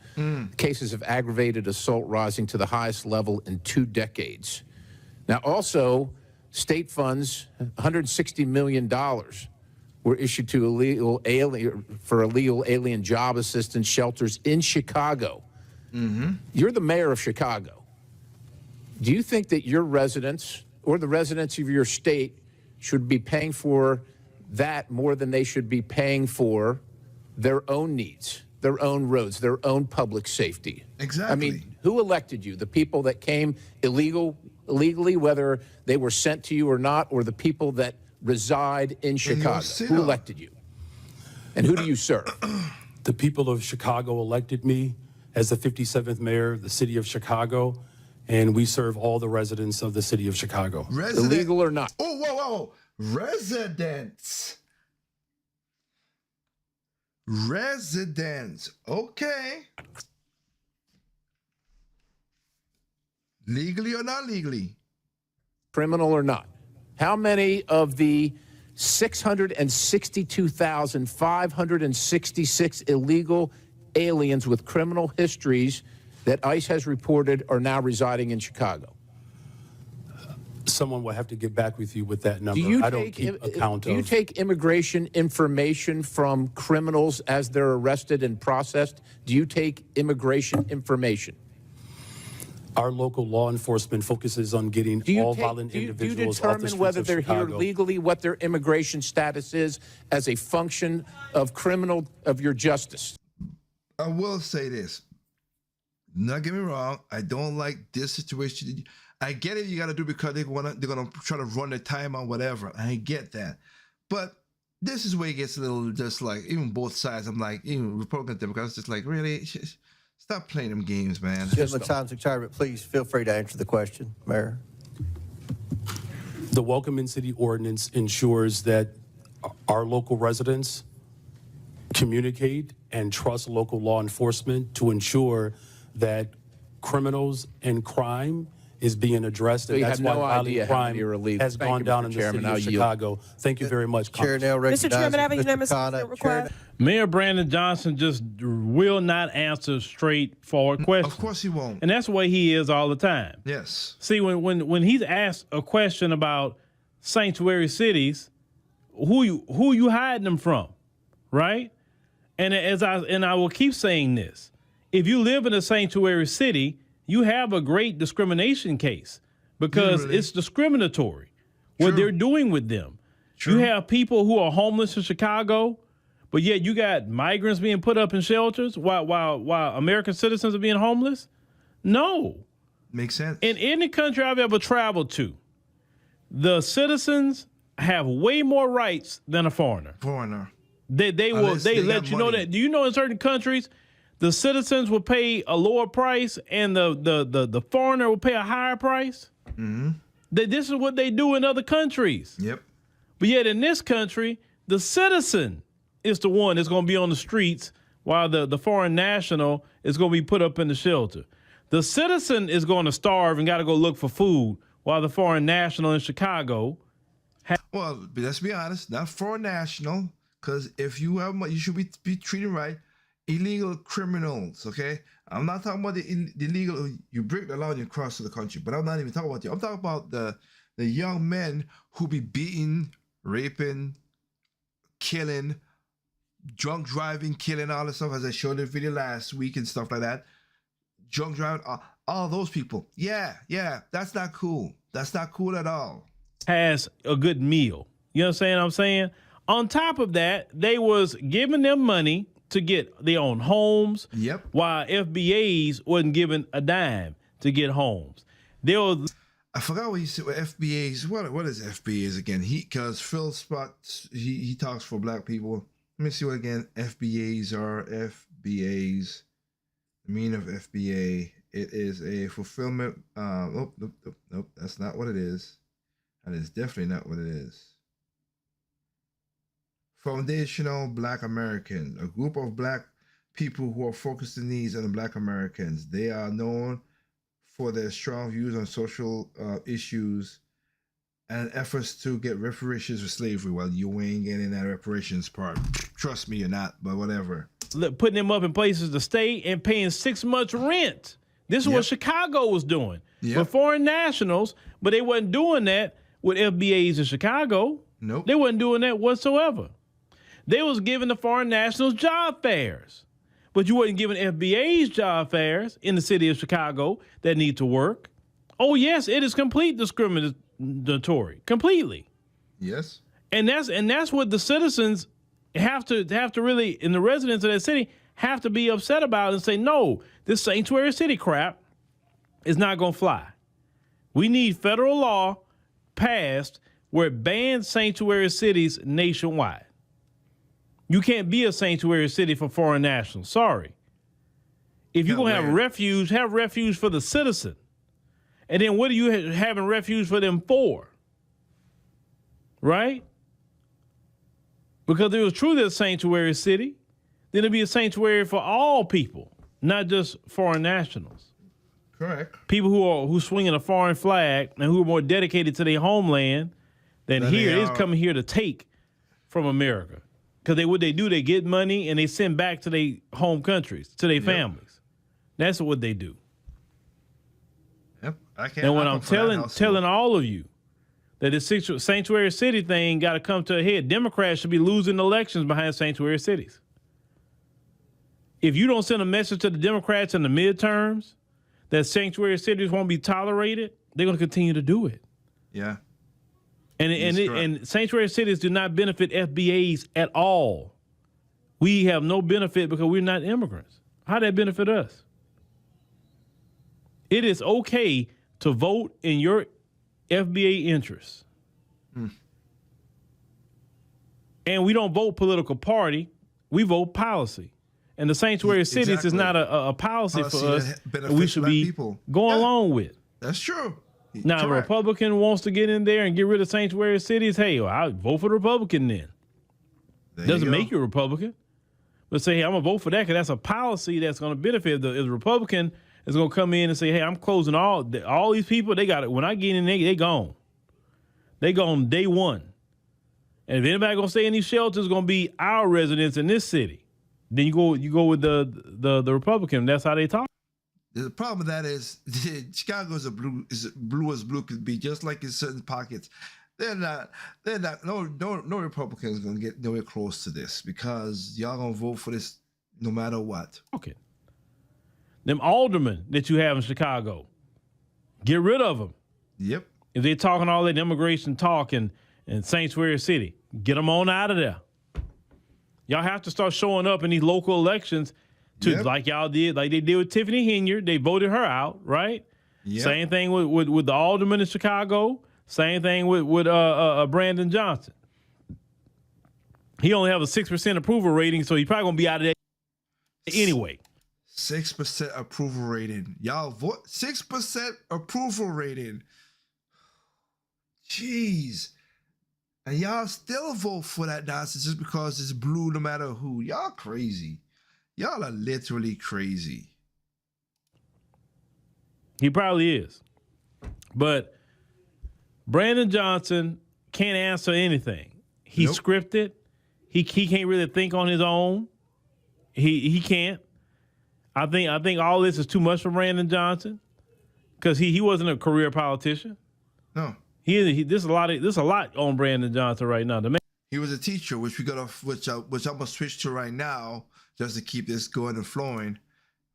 [SPEAKER 11] Cases of aggravated assault rising to the highest level in 2 decades. Now, also, state funds, $160 million were issued to illegal alien job assistance shelters in Chicago. You're the mayor of Chicago. Do you think that your residents or the residents of your state should be paying for that more than they should be paying for their own needs, their own roads, their own public safety?
[SPEAKER 2] Exactly.
[SPEAKER 11] I mean, who elected you? The people that came illegally, whether they were sent to you or not, or the people that reside in Chicago? Who elected you? And who do you serve?
[SPEAKER 12] The people of Chicago elected me as the 57th mayor of the city of Chicago, and we serve all the residents of the city of Chicago.
[SPEAKER 11] Illegal or not?
[SPEAKER 2] Oh, whoa. Residents. Okay. Legally or not legally?
[SPEAKER 11] Criminal or not? How many of the 662,566 illegal aliens with criminal histories that ICE has reported are now residing in Chicago?
[SPEAKER 12] Someone will have to get back with you with that number. I don't keep account of.
[SPEAKER 11] Do you take immigration information from criminals as they're arrested and processed? Do you take immigration information?
[SPEAKER 12] Our local law enforcement focuses on getting all violent individuals off the streets of Chicago. Do you determine
[SPEAKER 11] whether they're here legally, what their immigration status is as a function of your justice?
[SPEAKER 2] I will say this. Not get me wrong. I don't like this situation. I get it. You got to do because they're gonna try to run their time on whatever. I get that, but this is where it gets a little just like even both sides. I'm like even Republican Democrats just like really Stop playing them games, man.
[SPEAKER 13] Gentleman, time's expired, but please feel free to answer the question, Mayor.
[SPEAKER 12] The Welcome in City ordinance ensures that our local residents communicate and trust local law enforcement to ensure that criminals and crime is being addressed.
[SPEAKER 11] So
[SPEAKER 12] And
[SPEAKER 11] you
[SPEAKER 12] that's
[SPEAKER 11] have
[SPEAKER 12] why
[SPEAKER 11] no
[SPEAKER 12] violent
[SPEAKER 11] idea how
[SPEAKER 12] crime
[SPEAKER 11] many are relieved.
[SPEAKER 12] has
[SPEAKER 11] Thank
[SPEAKER 12] gone
[SPEAKER 11] you,
[SPEAKER 12] down
[SPEAKER 11] Mr.
[SPEAKER 12] in the
[SPEAKER 11] Chairman.
[SPEAKER 12] city of
[SPEAKER 11] I'll yield.
[SPEAKER 12] Chicago. Thank you very much,
[SPEAKER 13] Chair now
[SPEAKER 12] Congressman.
[SPEAKER 13] recognizes
[SPEAKER 15] Mr. Chairman, I have a
[SPEAKER 13] Mr.
[SPEAKER 15] unanimous
[SPEAKER 13] Khanna.
[SPEAKER 15] consent request.
[SPEAKER 10] Mayor Brandon Johnson just will not answer straightforward questions.
[SPEAKER 2] Of course he won't.
[SPEAKER 10] And that's the way he is all the time.
[SPEAKER 2] Yes.
[SPEAKER 10] See, when he's asked a question about sanctuary cities, who you hiding them from, right? And I will keep saying this: if you live in a sanctuary city, you have a great discrimination case because it's discriminatory what they're doing with them. You have people who are homeless in Chicago, but yet you got migrants being put up in shelters while American citizens are being homeless. No,
[SPEAKER 2] makes sense.
[SPEAKER 10] In any country I've ever traveled to, the citizens have way more rights than a foreigner. They let you know that. Do you know in certain countries, the citizens will pay a lower price and the foreigner will pay a higher price?
[SPEAKER 2] Mm-hmm.
[SPEAKER 10] This is what they do in other countries.
[SPEAKER 2] Yep.
[SPEAKER 10] But yet in this country, the citizen is the one that's going to be on the streets while the foreign national is going to be put up in the shelter. The citizen is going to starve and got to go look for food while the foreign national in Chicago.
[SPEAKER 2] Well, let's be honest, not foreign national, because if you have money, you should be treated right. Illegal criminals, okay? I'm not talking about the illegal, you break the law and you cross to the country, but I'm not even talking about you. I'm talking about the young men who be beating, raping, killing, drunk driving, killing, all this stuff, as I showed the video last week and stuff like that. Drunk driving, all those people. Yeah, that's not cool. That's not cool at all.
[SPEAKER 10] Has a good meal. You understand what I'm saying? On top of that, they was giving them money to get their own homes.
[SPEAKER 2] Yep.
[SPEAKER 10] While FBAs wasn't given a dime to get homes.
[SPEAKER 2] I forgot what he said with FBAs. What is FBAs again? Because Phil Spot, he talks for black people. Let me see what again FBAs are. FBAs. The meaning of FBA. It is a fulfillment. Nope. That's not what it is. That is definitely not what it is. Foundational Black Americans, a group of black people who are focused on needs of the Black Americans. They are known for their strong views on social issues and efforts to get reparations for slavery. Well, you ain't getting that reparations part. Trust me, you're not, but whatever.
[SPEAKER 10] Putting them up in places to stay and paying 6 months rent. This is what Chicago was doing with foreign nationals, but they wasn't doing that with FBAs in Chicago.
[SPEAKER 2] Nope.
[SPEAKER 10] They wasn't doing that whatsoever. They was giving the foreign nationals job fairs, but you wasn't giving FBAs job fairs in the city of Chicago that need to work. Oh yes, it is complete discriminatory, completely.
[SPEAKER 2] Yes.
[SPEAKER 10] And that's what the citizens have to really, and the residents of that city have to be upset about and say, no, this sanctuary city crap is not going to fly. We need federal law passed where it bans sanctuary cities nationwide. You can't be a sanctuary city for foreign nationals. Sorry. If you're going to have refuge for the citizen. And then what are you having refuge for them for? Right? Because if it was truly a sanctuary city, then it'd be a sanctuary for all people, not just foreign nationals.
[SPEAKER 2] Correct.
[SPEAKER 10] People who swinging a foreign flag and who are more dedicated to their homeland than here. They're coming here to take from America. Because what they do, they get money and they send back to their home countries, to their families. That's what they do.
[SPEAKER 2] Yep.
[SPEAKER 10] And when I'm telling all of you that this sanctuary city thing got to come to a head, Democrats should be losing elections behind sanctuary cities. If you don't send a message to the Democrats in the midterms that sanctuary cities won't be tolerated, they're going to continue to do it.
[SPEAKER 2] Yeah.
[SPEAKER 10] And sanctuary cities do not benefit FBAs at all. We have no benefit because we're not immigrants. How does that benefit us? It is okay to vote in your FBA interests. And we don't vote political party. We vote policy. And the sanctuary cities is not a policy for us that we should be going along with.
[SPEAKER 2] That's true.
[SPEAKER 10] Now, if a Republican wants to get in there and get rid of sanctuary cities, hey, well, I'll vote for the Republican then. Doesn't make you a Republican. But say, hey, I'm going to vote for that because that's a policy that's going to benefit. If the Republican is going to come in and say, hey, I'm closing all these people, they got it. When I get in there, they gone. They gone day one. And if anybody going to stay in these shelters, it's going to be our residents in this city. Then you go with the Republican. That's how they talk.
[SPEAKER 2] The problem with that is Chicago is blue as blue could be, just like in certain pockets. They're not. No Republican is going to get nowhere close to this because y'all going to vote for this no matter what.
[SPEAKER 10] Okay. Them aldermen that you have in Chicago, get rid of them.
[SPEAKER 2] Yep.
[SPEAKER 10] If they're talking all that immigration talk in Sanctuary City, get them on out of there. Y'all have to start showing up in these local elections to like y'all did, like they did with Tiffany Henyard. They voted her out, right? Yep. Same thing with the alderman in Chicago. Same thing with Brandon Johnson. He only have a 6% approval rating, so he's probably gonna be out of there anyway.
[SPEAKER 2] 6% approval rating. Y'all vote 6% approval rating. Jeez. And y'all still vote for that nonsense just because it's blue no matter who. Y'all crazy. Y'all are literally crazy.
[SPEAKER 10] He probably is. But Brandon Johnson can't answer anything. He's scripted. He can't really think on his own. He can't. I think all this is too much for Brandon Johnson because he wasn't a career politician.
[SPEAKER 2] No.
[SPEAKER 10] There's a lot on Brandon Johnson right now.
[SPEAKER 2] He was a teacher, which I'm gonna switch to right now, just to keep this going and flowing.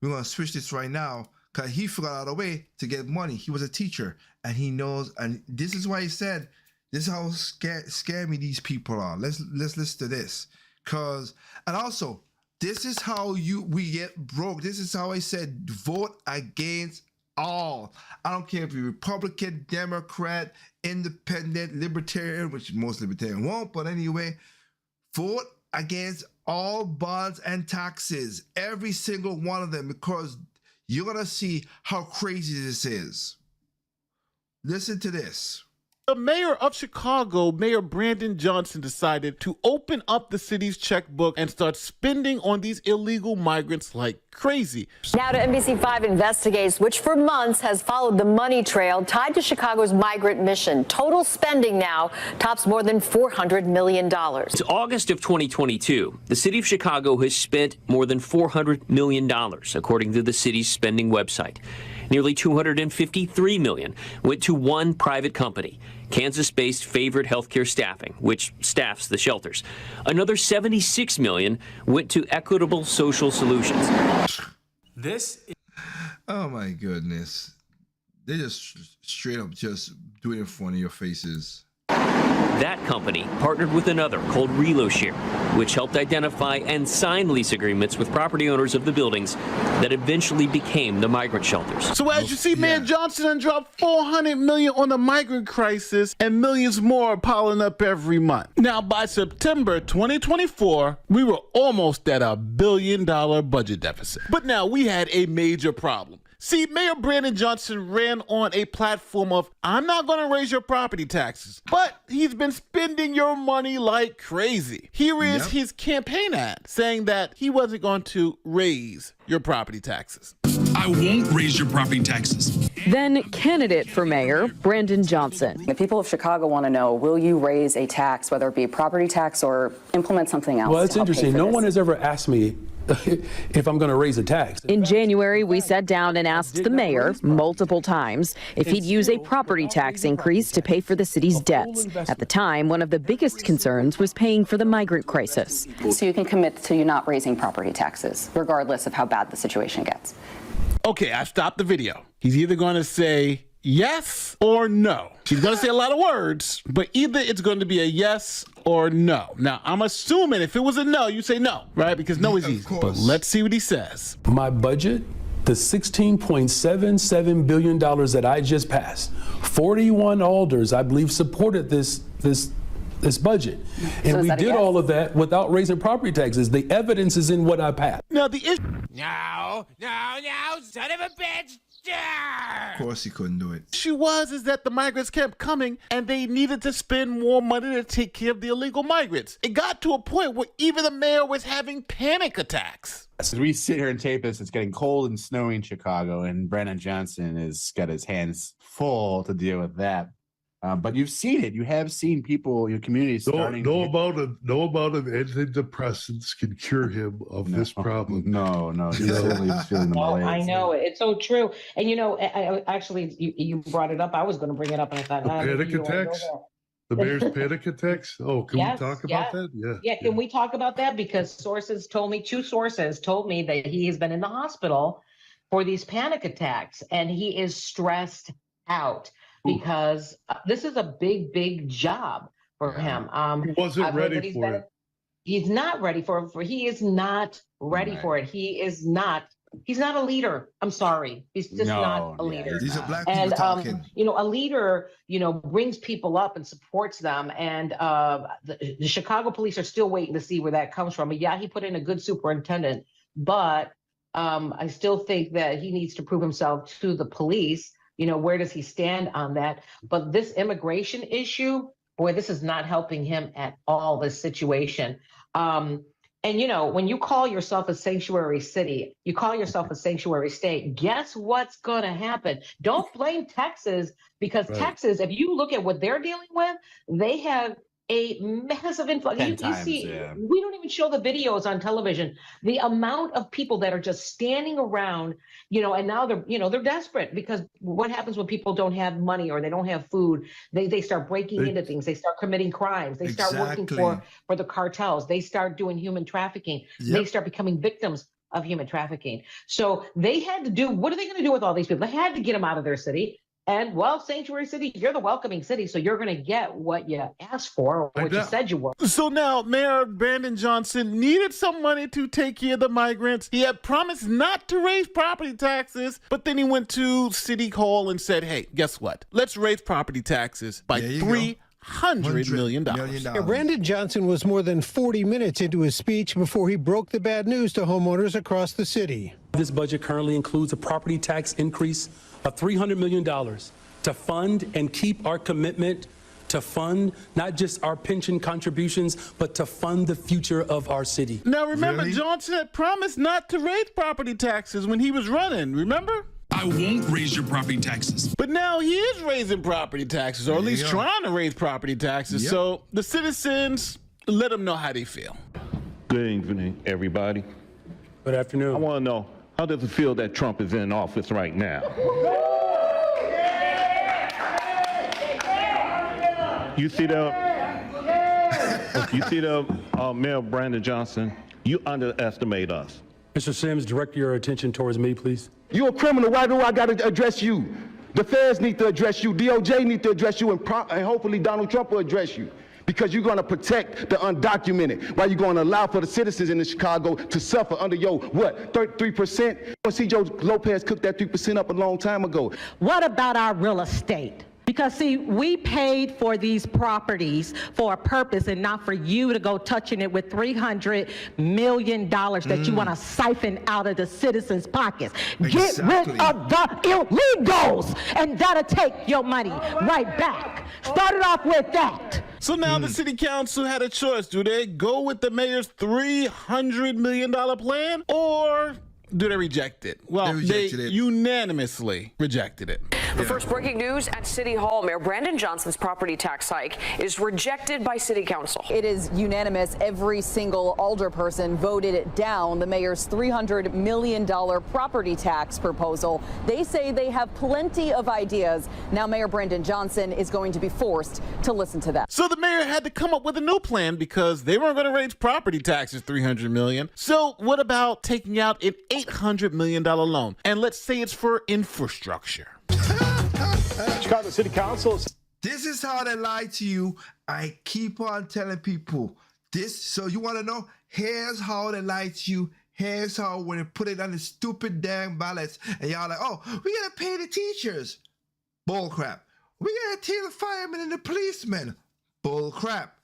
[SPEAKER 2] We're gonna switch this right now because he figured out a way to get money. He was a teacher, and he knows. And this is why he said, "This is how scammy these people are." Let's listen to this, and also this is how we get broke. This is how I said, vote against all. I don't care if you're Republican, Democrat, Independent, Libertarian, which most Libertarian won't, but anyway, vote against all bonds and taxes, every single one of them, because you're gonna see how crazy this is. Listen to this.
[SPEAKER 15] The mayor of Chicago, Mayor Brandon Johnson, decided to open up the city's checkbook and start spending on these illegal migrants like crazy.
[SPEAKER 16] Now to NBC5 investigates, which for months has followed the money trail tied to Chicago's migrant mission. Total spending now tops more than $400 million.
[SPEAKER 17] It's August of 2022. The city of Chicago has spent more than $400 million, according to the city's spending website. Nearly $253 million went to one private company, Kansas-based Favorite Healthcare Staffing, which staffs the shelters. Another $76 million went to Equitable Social Solutions.
[SPEAKER 2] Oh my goodness. They just straight up just do it in front of your faces.
[SPEAKER 17] That company partnered with another called ReloShare, which helped identify and sign lease agreements with property owners of the buildings that eventually became the migrant shelters.
[SPEAKER 15] So as you see, Mayor Johnson dropped $400 million on the migrant crisis, and millions more are piling up every month. Now, by September 2024, we were almost at $1 billion budget deficit. But now we had a major problem. See, Mayor Brandon Johnson ran on a platform of, I'm not going to raise your property taxes, but he's been spending your money like crazy. Here is his campaign ad saying that he wasn't going to raise your property taxes.
[SPEAKER 18] I won't raise your property taxes.
[SPEAKER 19] Then candidate for mayor, Brandon Johnson.
[SPEAKER 20] The people of Chicago want to know, will you raise a tax, whether it be a property tax or implement something else?
[SPEAKER 12] Well, it's interesting. No one has ever asked me if I'm going to raise a tax.
[SPEAKER 19] In January, we sat down and asked the mayor multiple times if he'd use a property tax increase to pay for the city's debts. At the time, one of the biggest concerns was paying for the migrant crisis.
[SPEAKER 20] So you can commit to you not raising property taxes, regardless of how bad the situation gets.
[SPEAKER 15] Okay, I stopped the video. He's either going to say yes or no. He's going to say a lot of words, but either it's going to be a yes or no. Now, I'm assuming if it was a no, you say no, right? Because no is easy. But let's see what he says.
[SPEAKER 12] My budget, the $16.77 billion that I just passed, 41 alders, I believe, supported this this budget. And
[SPEAKER 20] So
[SPEAKER 12] we did
[SPEAKER 20] yes?
[SPEAKER 12] all of that without raising property taxes. The evidence is in what I passed.
[SPEAKER 15] Now, the issue.
[SPEAKER 1] No, son of a bitch.
[SPEAKER 2] Of course he couldn't do it.
[SPEAKER 15] issue is that the migrants kept coming and they needed to spend more money to take care of the illegal migrants. It got to a point where even the mayor was having panic attacks.
[SPEAKER 21] As we sit here and tape this, it's getting cold and snowy in Chicago, and Brandon Johnson has got his hands full to deal with that. But you've seen it. You have seen people, your community starting.
[SPEAKER 22] No amount of antidepressants can cure him of this problem.
[SPEAKER 21] No. He's certainly feeling the malaise.
[SPEAKER 23] I know it. It's so true. And I actually, you brought it up. I was going to bring it up, and I thought,
[SPEAKER 22] panic attacks. The mayor's panic attacks. Oh, can we talk about that?
[SPEAKER 23] Yeah. Can we talk about that? Because two sources told me that he has been in the hospital for these panic attacks, and he is stressed out. Because this is a big job for him.
[SPEAKER 22] He wasn't ready for it.
[SPEAKER 23] He's not ready for it. He is not ready for it. He's not a leader. I'm sorry. He's just not a leader.
[SPEAKER 2] These are black people talking.
[SPEAKER 23] A leader, brings people up and supports them. And the Chicago police are still waiting to see where that comes from. Yeah, he put in a good superintendent, but I still think that he needs to prove himself to the police. Where does he stand on that? But this immigration issue, boy, this is not helping him at all, this situation. And, when you call yourself a sanctuary city, you call yourself a sanctuary state, guess what's going to happen? Don't blame Texas, because Texas, if you look at what they're dealing with, they have a massive influx. We don't even show the videos on television. The amount of people that are just standing around, and now they're desperate, because what happens when people don't have money or they don't have food? They start breaking into things. They start committing crimes. They start working for the cartels. They start doing human trafficking. Yep. They start becoming victims of human trafficking. So they had to do, what are they going to do with all these people? They had to get them out of their city. And, sanctuary city, you're the welcoming city, so you're going to get what you asked for, or what you said you were.
[SPEAKER 15] So now Mayor Brandon Johnson needed some money to take care of the migrants. He had promised not to raise property taxes, but then he went to City Hall and said, hey, guess what? Let's raise property taxes by $300 million.
[SPEAKER 24] Brandon Johnson was more than 40 minutes into his speech before he broke the bad news to homeowners across the city.
[SPEAKER 12] This budget currently includes a property tax increase of $300 million to fund and keep our commitment to fund not just our pension contributions, but to fund the future of our city.
[SPEAKER 15] Now, remember, Johnson had promised not to raise property taxes when he was running, remember?
[SPEAKER 18] I won't raise your property taxes.
[SPEAKER 15] But now he is raising property taxes, or at least trying to raise property taxes.
[SPEAKER 22] Yep.
[SPEAKER 15] So the citizens, let them know how they feel.
[SPEAKER 25] Good evening, everybody.
[SPEAKER 12] Good afternoon.
[SPEAKER 25] I want to know, how does it feel that Trump is in office right now? You see the Mayor Brandon Johnson, you underestimate us.
[SPEAKER 12] Mr. Sims, direct your attention towards me, please.
[SPEAKER 25] You're a criminal. Why do I got to address you? The feds need to address you. DOJ need to address you, and hopefully Donald Trump will address you. Because you're going to protect the undocumented, while you're going to allow for the citizens in Chicago to suffer under your, 3%? See, Joe Lopez cooked that 3% up a long time ago.
[SPEAKER 26] What about our real estate? Because, see, we paid for these properties for a purpose and not for you to go touching it with $300 million that you want to siphon out of the citizens' pockets. Get rid of the illegals, and that'll take your money right back. Start it off with that.
[SPEAKER 15] So now the city council had a choice. Do they go with the mayor's $300 million plan, or do they reject it? Well, they unanimously rejected it.
[SPEAKER 27] The first breaking news at City Hall. Mayor Brandon Johnson's property tax hike is rejected by City Council.
[SPEAKER 20] It is unanimous. Every single alderperson voted down the mayor's $300 million property tax proposal. They say they have plenty of ideas. Now Mayor Brandon Johnson is going to be forced to listen to them.
[SPEAKER 15] So the mayor had to come up with a new plan because they weren't going to raise property taxes $300 million. So what about taking out an $800 million loan? And let's say it's for infrastructure.
[SPEAKER 28] Chicago City Council.
[SPEAKER 2] This is how they lie to you. I keep on telling people this. So you want to know? Here's how they lie to you. Here's how when they put it on the stupid damn ballots and y'all like, oh, we got to pay the teachers. Bull crap. We got to pay the firemen and the policemen. Bull crap.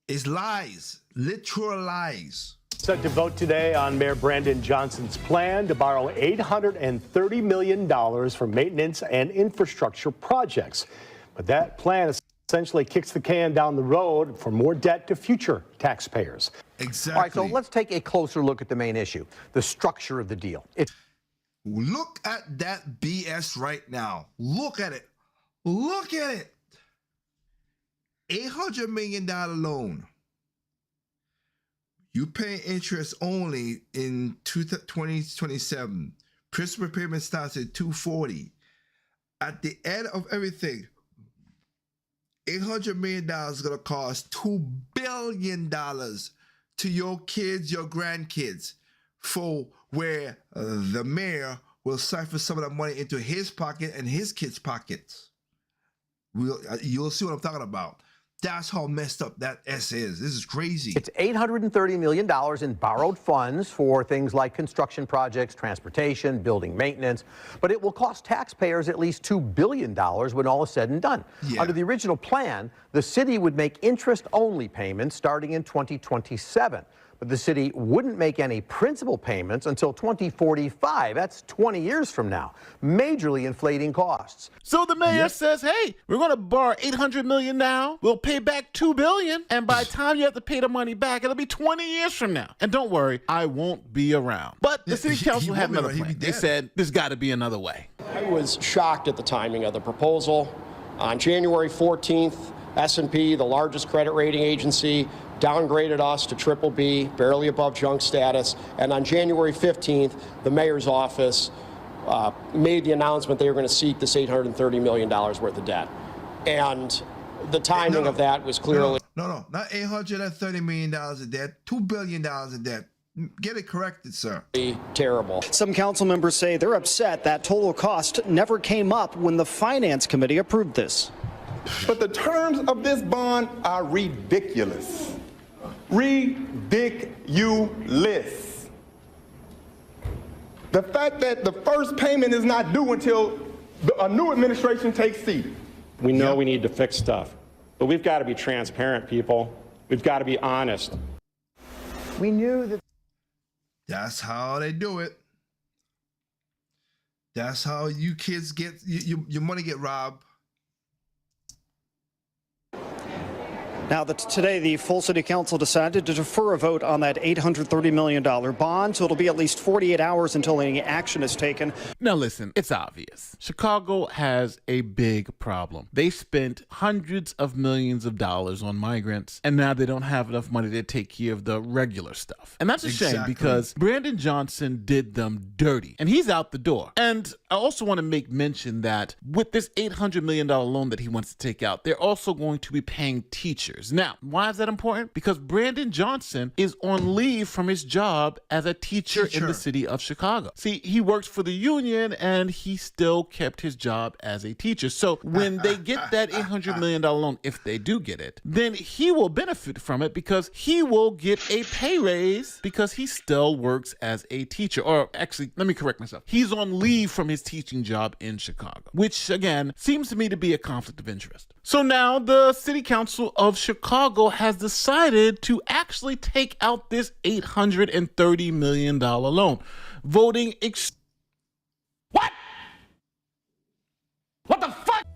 [SPEAKER 2] It's lies, literal lies.
[SPEAKER 28] Set to vote today on Mayor Brandon Johnson's plan to borrow $830 million for maintenance and infrastructure projects. But that plan essentially kicks the can down the road for more debt to future taxpayers.
[SPEAKER 2] Exactly.
[SPEAKER 3] All right, so let's take a closer look at the main issue, the structure of the deal.
[SPEAKER 2] Look at that BS right now. Look at it. Look at it. $800 million loan. You pay interest only in 2027. Principal payment starts at $240. At the end of everything, $800 million is going to cost $2 billion to your kids, your grandkids, for where the mayor will siphon some of that money into his pocket and his kids' pockets. You'll see what I'm talking about. That's how messed up that S is. This is crazy.
[SPEAKER 3] It's $830 million in borrowed funds for things like construction projects, transportation, building maintenance, but it will cost taxpayers at least $2 billion when all is said and done.
[SPEAKER 2] Yeah.
[SPEAKER 3] Under the original plan, the city would make interest-only payments starting in 2027. But the city wouldn't make any principal payments until 2045. That's 20 years from now, majorly inflating costs.
[SPEAKER 15] So the mayor says, hey, we're going to borrow $800 million now. We'll pay back $2 billion. And by the time you have to pay the money back, it'll be 20 years from now. And don't worry, I won't be around. But the city council had another plan. They said, there's got to be another way.
[SPEAKER 4] I was shocked at the timing of the proposal. On January 14th, S&P, the largest credit rating agency, downgraded us to BBB, barely above junk status. And on January 15th, the mayor's office made the announcement they were going to seek this $830 million worth of debt. And the timing of that was clearly...
[SPEAKER 2] No, not $830 million of debt, $2 billion of debt. Get it corrected, sir.
[SPEAKER 4] Terrible.
[SPEAKER 5] Some council members say they're upset that total cost never came up when the Finance Committee approved this.
[SPEAKER 6] But the terms of this bond are ridiculous. Ridiculous. The fact that the first payment is not due until a new administration takes seat.
[SPEAKER 4] We know we need to fix stuff, but we've got to be transparent, people. We've got to be honest.
[SPEAKER 3] We knew that.
[SPEAKER 2] That's how they do it. That's how you kids get your money get robbed.
[SPEAKER 5] Now, today, the full city council decided to defer a vote on that $830 million bond, so it'll be at least 48 hours until any action is taken.
[SPEAKER 15] Now, listen, it's obvious. Chicago has a big problem. They spent hundreds of millions of dollars on migrants, and now they don't have enough money to take care of the regular stuff. And that's a shame because Brandon Johnson did them dirty, and he's out the door. And I also want to make mention that with this $800 million loan that he wants to take out, they're also going to be paying teachers. Now, why is that important? Because Brandon Johnson is on leave from his job as a teacher in the city of Chicago. See, he works for the union and he still kept his job as a teacher. So when they get that $800 million loan, if they do get it, then he will benefit from it because he will get a pay raise because he still works as a teacher. Or actually, let me correct myself. He's on leave from his teaching job in Chicago, which again seems to me to be a conflict of interest. So now the city council of Chicago has decided to actually take out this $830 million loan, voting What? What the fuck?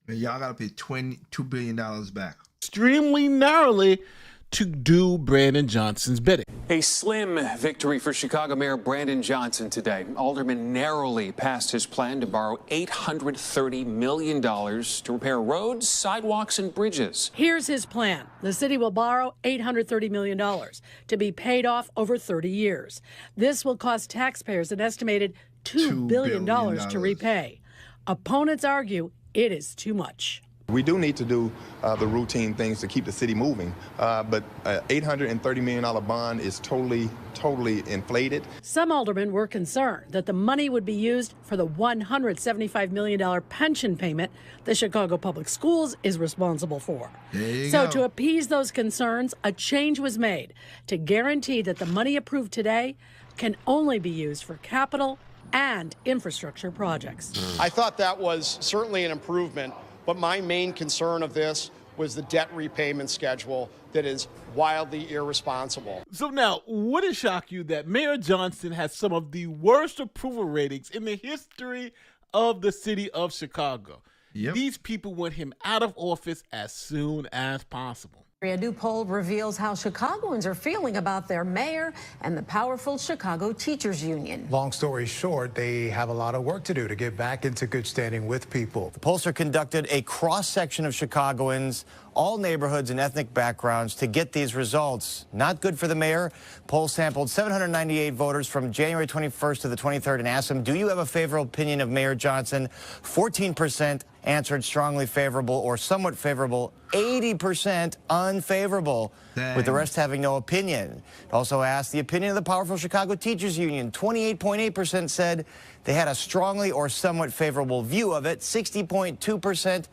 [SPEAKER 2] Y'all gotta pay $2 billion back.
[SPEAKER 15] Extremely narrowly to do Brandon Johnson's bidding.
[SPEAKER 7] A slim victory for Chicago Mayor Brandon Johnson today. Alderman narrowly passed his plan to borrow $830 million to repair roads, sidewalks, and bridges.
[SPEAKER 8] Here's his plan. The city will borrow $830 million to be paid off over 30 years. This will cost taxpayers an estimated $2 billion to repay. Opponents argue it is too much.
[SPEAKER 6] We do need to do the routine things to keep the city moving, but $830 million bond is totally inflated.
[SPEAKER 8] Some aldermen were concerned that the money would be used for the $175 million pension payment the Chicago Public Schools is responsible for. So to appease those concerns, a change was made to guarantee that the money approved today can only be used for capital and infrastructure projects.
[SPEAKER 4] I thought that was certainly an improvement. But my main concern of this was the debt repayment schedule that is wildly irresponsible.
[SPEAKER 15] So now, would it shock you that Mayor Johnson has some of the worst approval ratings in the history of the city of Chicago? Yep. These people want him out of office as soon as possible.
[SPEAKER 9] A new poll reveals how Chicagoans are feeling about their mayor and the powerful Chicago Teachers Union.
[SPEAKER 10] Long story short, they have a lot of work to do to get back into good standing with people.
[SPEAKER 11] The pollster conducted a cross-section of Chicagoans, all neighborhoods and ethnic backgrounds, to get these results. Not good for the mayor. Poll sampled 798 voters from January 21st to the 23rd and asked them, do you have a favorable opinion of Mayor Johnson? 14% answered strongly favorable or somewhat favorable, 80% unfavorable, with the rest having no opinion. It also asked the opinion of the powerful Chicago Teachers Union. 28.8% said they had a strongly or somewhat favorable view of it, 60.2%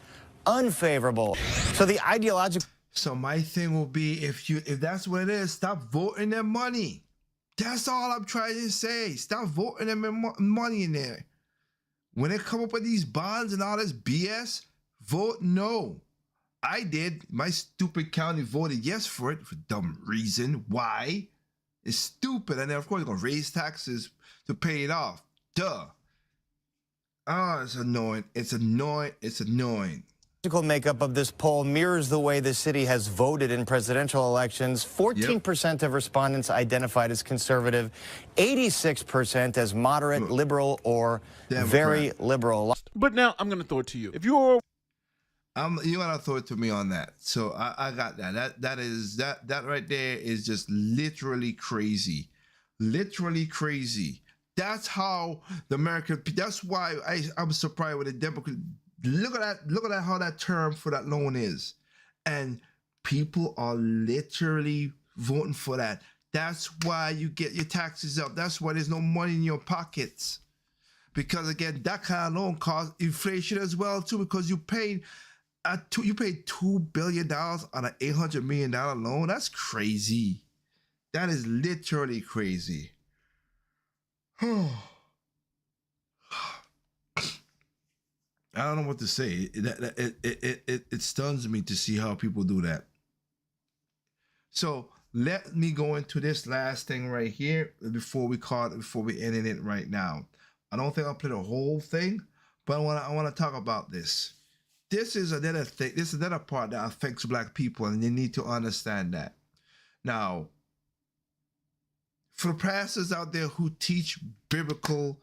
[SPEAKER 11] unfavorable. So the ideological...
[SPEAKER 2] So my thing will be, if that's what it is, stop voting their money. That's all I'm trying to say. Stop voting their money in there. When they come up with these bonds and all this BS, vote no. I did. My stupid county voted yes for it for dumb reason. Why? It's stupid. And then, of course, they're going to raise taxes to pay it off. Duh. Oh, it's annoying. It's annoying. It's annoying.
[SPEAKER 11] The makeup of this poll mirrors the way the city has voted in presidential elections. 14% of respondents identified as conservative, 86% as moderate, liberal, or very liberal.
[SPEAKER 15] But now I'm going to throw it to you. If you're
[SPEAKER 2] you gotta throw it to me on that. So I got that. That right there is just literally crazy. Literally crazy. That's how the American. That's why I'm surprised with the Democrat. Look at that. How that term for that loan is, and people are literally voting for that. That's why you get your taxes up. That's why there's no money in your pockets, because again, that kind of loan caused inflation as well too. Because you paid $2 billion on an $800 million loan. That's crazy. That is literally crazy. I don't know what to say. It stuns me to see how people do that. So let me go into this last thing right here before we end it right now. I don't think I'll play the whole thing, but I want to talk about this. This is another thing. This is another part that affects Black people, and they need to understand that. Now, for the pastors out there who teach biblical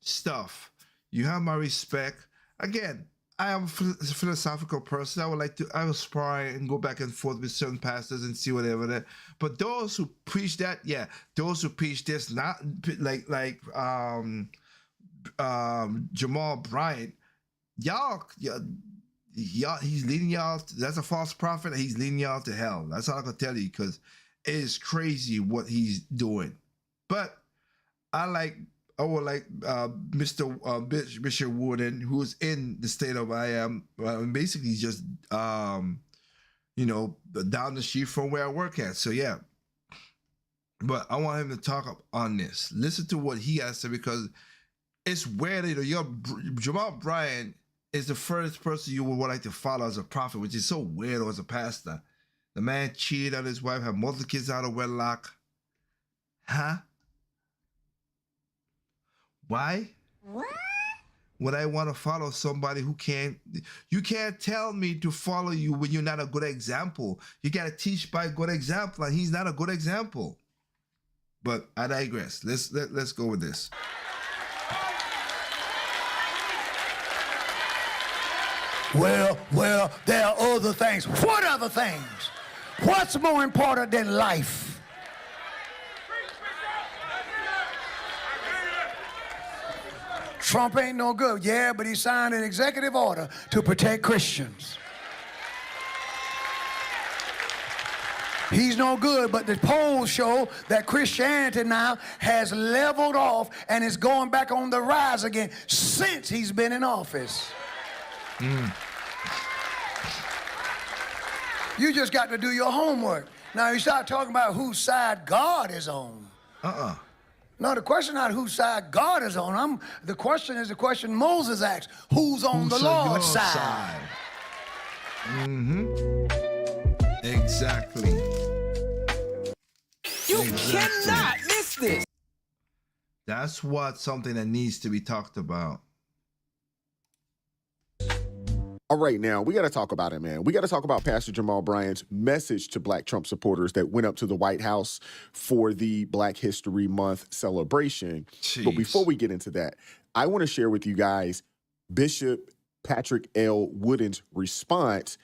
[SPEAKER 2] stuff, you have my respect. Again, I am a philosophical person. I aspire and go back and forth with certain pastors and see whatever that. But those who preach that, yeah, those who preach this, not like Jamal Bryant, y'all, he's leading y'all. That's a false prophet. And he's leading y'all to hell. That's all I can tell you, because it is crazy what he's doing. But I would like Mr. Bishop Wooden, who's in the state of basically just down the street from where I work at. So yeah, but I want him to talk on this. Listen to what he has to say, because it's weird. Jamal Bryant is the first person you would like to follow as a prophet, which is so weird as a pastor. The man cheated on his wife, had multiple kids out of wedlock. Huh? Why? What? Would I want to follow somebody who can't? You can't tell me to follow you when you're not a good example. You got to teach by good example, and he's not a good example. But I digress. Let's go with this.
[SPEAKER 13] Well, there are other things. What other things? What's more important than life? Trump ain't no good. Yeah, but he signed an executive order to protect Christians. He's no good, but the polls show that Christianity now has leveled off and is going back on the rise again since he's been in office. You just got to do your homework. Now you start talking about whose side God is on. No, the question not whose side God is on. The question is the question Moses asked. Who's on the Lord's side?
[SPEAKER 2] Exactly.
[SPEAKER 1] You cannot miss this.
[SPEAKER 2] That's something that needs to be talked about.
[SPEAKER 14] All right, now we got to talk about it, man. We got to talk about Pastor Jamal Bryant's message to Black Trump supporters that went up to the White House for the Black History Month celebration.
[SPEAKER 2] Jeez.
[SPEAKER 14] But before we get into that, I want to share with you guys Bishop Patrick L. Wooden's response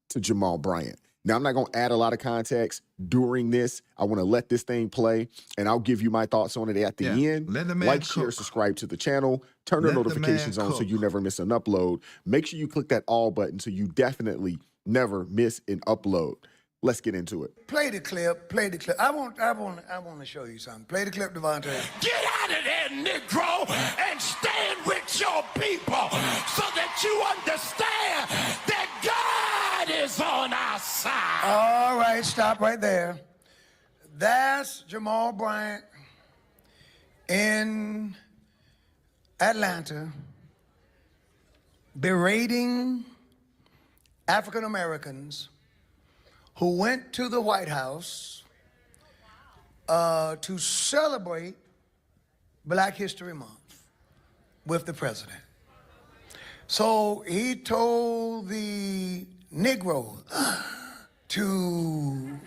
[SPEAKER 14] to Jamal Bryant. Now, I'm not going to add a lot of context during this. I want to let this thing play, and I'll give you my thoughts on it at the end.
[SPEAKER 2] Let the man
[SPEAKER 14] like,
[SPEAKER 2] cook.
[SPEAKER 14] share, subscribe to the channel. Turn the notifications on so you never miss an upload. Make sure you click that all button so you definitely never miss an upload. Let's get into it.
[SPEAKER 13] Play the clip. Play the clip. I want to show you something. Play the clip, Devontae.
[SPEAKER 1] Get out of there, Negro, and stand with your people so that you understand that God is on our side.
[SPEAKER 13] All right, stop right there. That's Jamal Bryant in Atlanta berating African Americans who went to the White House to celebrate Black History Month with the president. So he told the Negro to...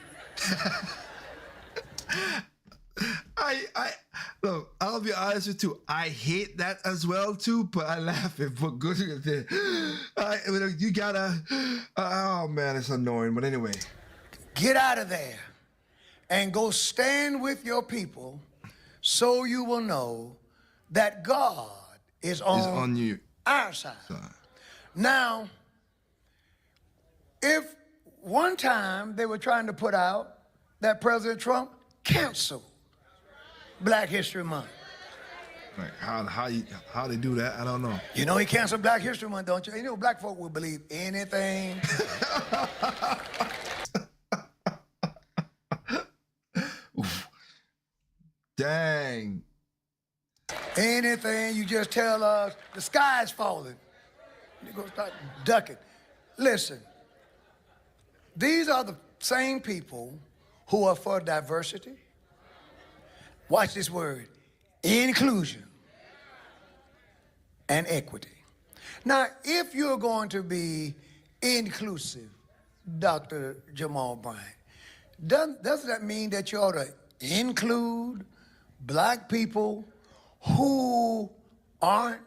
[SPEAKER 2] Look, I'll be honest with you, I hate that as well too, but I laugh at for good. You gotta, oh man, it's annoying, but anyway.
[SPEAKER 13] Get out of there and go stand with your people so you will know that God is on
[SPEAKER 2] you.
[SPEAKER 13] Our side. Now, if one time they were trying to put out that President Trump canceled Black History Month.
[SPEAKER 2] Like how they do that, I don't know.
[SPEAKER 13] You know he canceled Black History Month, don't you? You know black folk will believe anything.
[SPEAKER 2] Dang.
[SPEAKER 13] Anything you just tell us, the sky's falling. You're gonna start ducking. Listen, these are the same people who are for diversity. Watch this word, inclusion and equity. Now, if you're going to be inclusive, Dr. Jamal Bryant, does that mean that you ought to include black people who aren't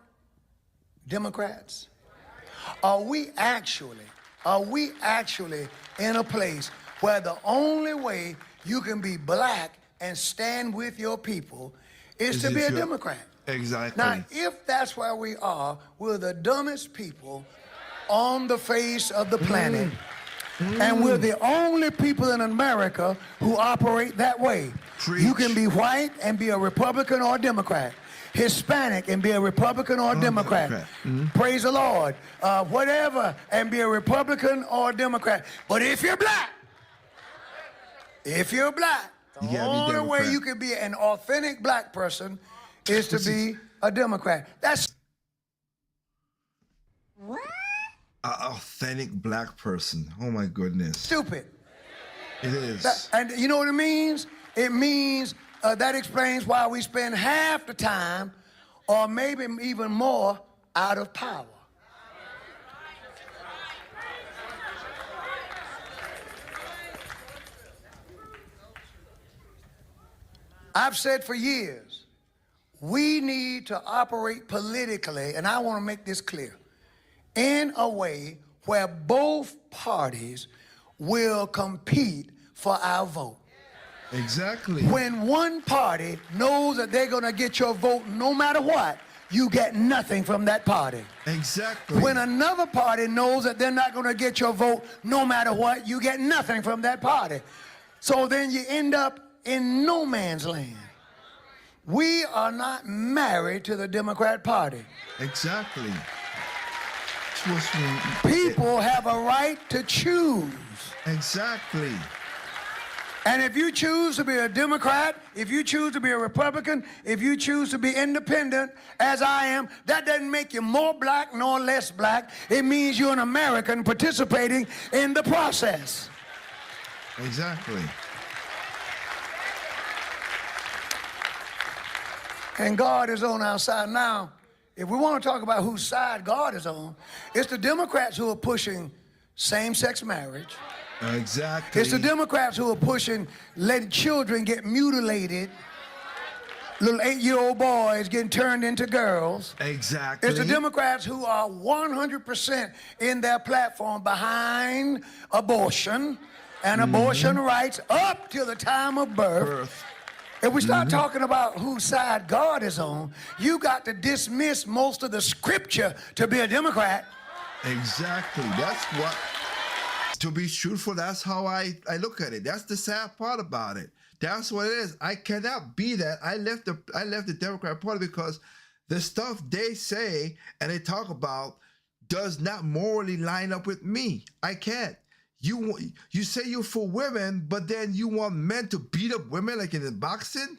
[SPEAKER 13] Democrats? Are we actually in a place where the only way you can be black and stand with your people is to be a Democrat?
[SPEAKER 2] Exactly.
[SPEAKER 13] Now, if that's where we are, we're the dumbest people on the face of the planet. And we're the only people in America who operate that way. You can be white and be a Republican or a Democrat. Hispanic and be a Republican or a Democrat. Praise the Lord. Whatever, and be a Republican or a Democrat. But if you're black, the only way you can be an authentic black person is to be a Democrat. That's
[SPEAKER 2] an authentic black person. Oh my goodness.
[SPEAKER 13] Stupid.
[SPEAKER 2] It is.
[SPEAKER 13] And you know what it means? It means that explains why we spend half the time, or maybe even more, out of power. I've said for years, we need to operate politically, and I want to make this clear, in a way where both parties will compete for our vote.
[SPEAKER 2] Exactly.
[SPEAKER 13] When one party knows that they're going to get your vote no matter what, you get nothing from that party.
[SPEAKER 2] Exactly.
[SPEAKER 13] When another party knows that they're not going to get your vote no matter what, you get nothing from that party. So then you end up in no man's land. We are not married to the Democrat Party.
[SPEAKER 2] Exactly.
[SPEAKER 13] People have a right to choose.
[SPEAKER 2] Exactly.
[SPEAKER 13] And if you choose to be a Democrat, if you choose to be a Republican, if you choose to be independent, as I am, that doesn't make you more black nor less black. It means you're an American participating in the process.
[SPEAKER 2] Exactly.
[SPEAKER 13] And God is on our side. Now, if we want to talk about whose side God is on, it's the Democrats who are pushing same-sex marriage.
[SPEAKER 2] Exactly.
[SPEAKER 13] It's the Democrats who are pushing letting children get mutilated, little 8-year-old boys getting turned into girls.
[SPEAKER 2] Exactly.
[SPEAKER 13] It's the Democrats who are 100% in their platform behind abortion and abortion rights up till the time of birth. If we start talking about whose side God is on, you got to dismiss most of the scripture to be a Democrat.
[SPEAKER 2] Exactly. That's what, to be truthful, that's how I look at it. That's the sad part about it. That's what it is. I cannot be that. I left the Democrat Party because the stuff they say and they talk about does not morally line up with me. I can't. You say you're for women, but then you want men to beat up women like in the boxing?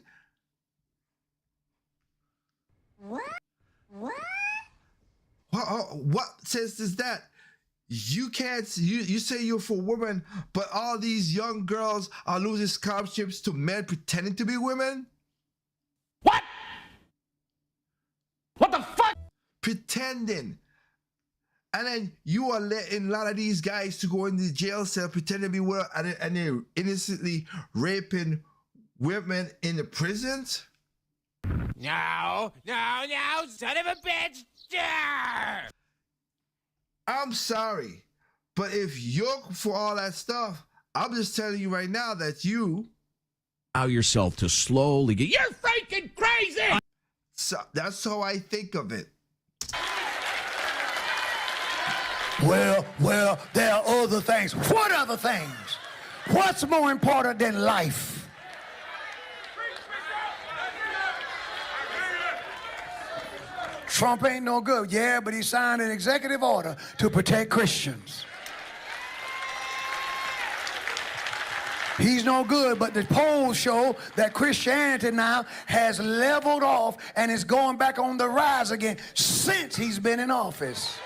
[SPEAKER 2] What sense is that? You can't. You say you're for women, but all these young girls are losing scholarships to men pretending to be women?
[SPEAKER 1] What? What the fuck?
[SPEAKER 2] Pretending. And then you are letting a lot of these guys to go in the jail cell pretending to be women, and they're innocently raping women in the prisons?
[SPEAKER 1] No, son of a bitch!
[SPEAKER 2] I'm sorry, but if you're for all that stuff, I'm just telling you right now that you
[SPEAKER 16] allow yourself to slowly get.
[SPEAKER 1] You're freaking crazy!
[SPEAKER 2] So that's how I think of it.
[SPEAKER 13] Well, there are other things. What other things? What's more important than life? Trump ain't no good. Yeah, but he signed an executive order to protect Christians. He's no good, but the polls show that Christianity now has leveled off and is going back on the rise again since he's been in office.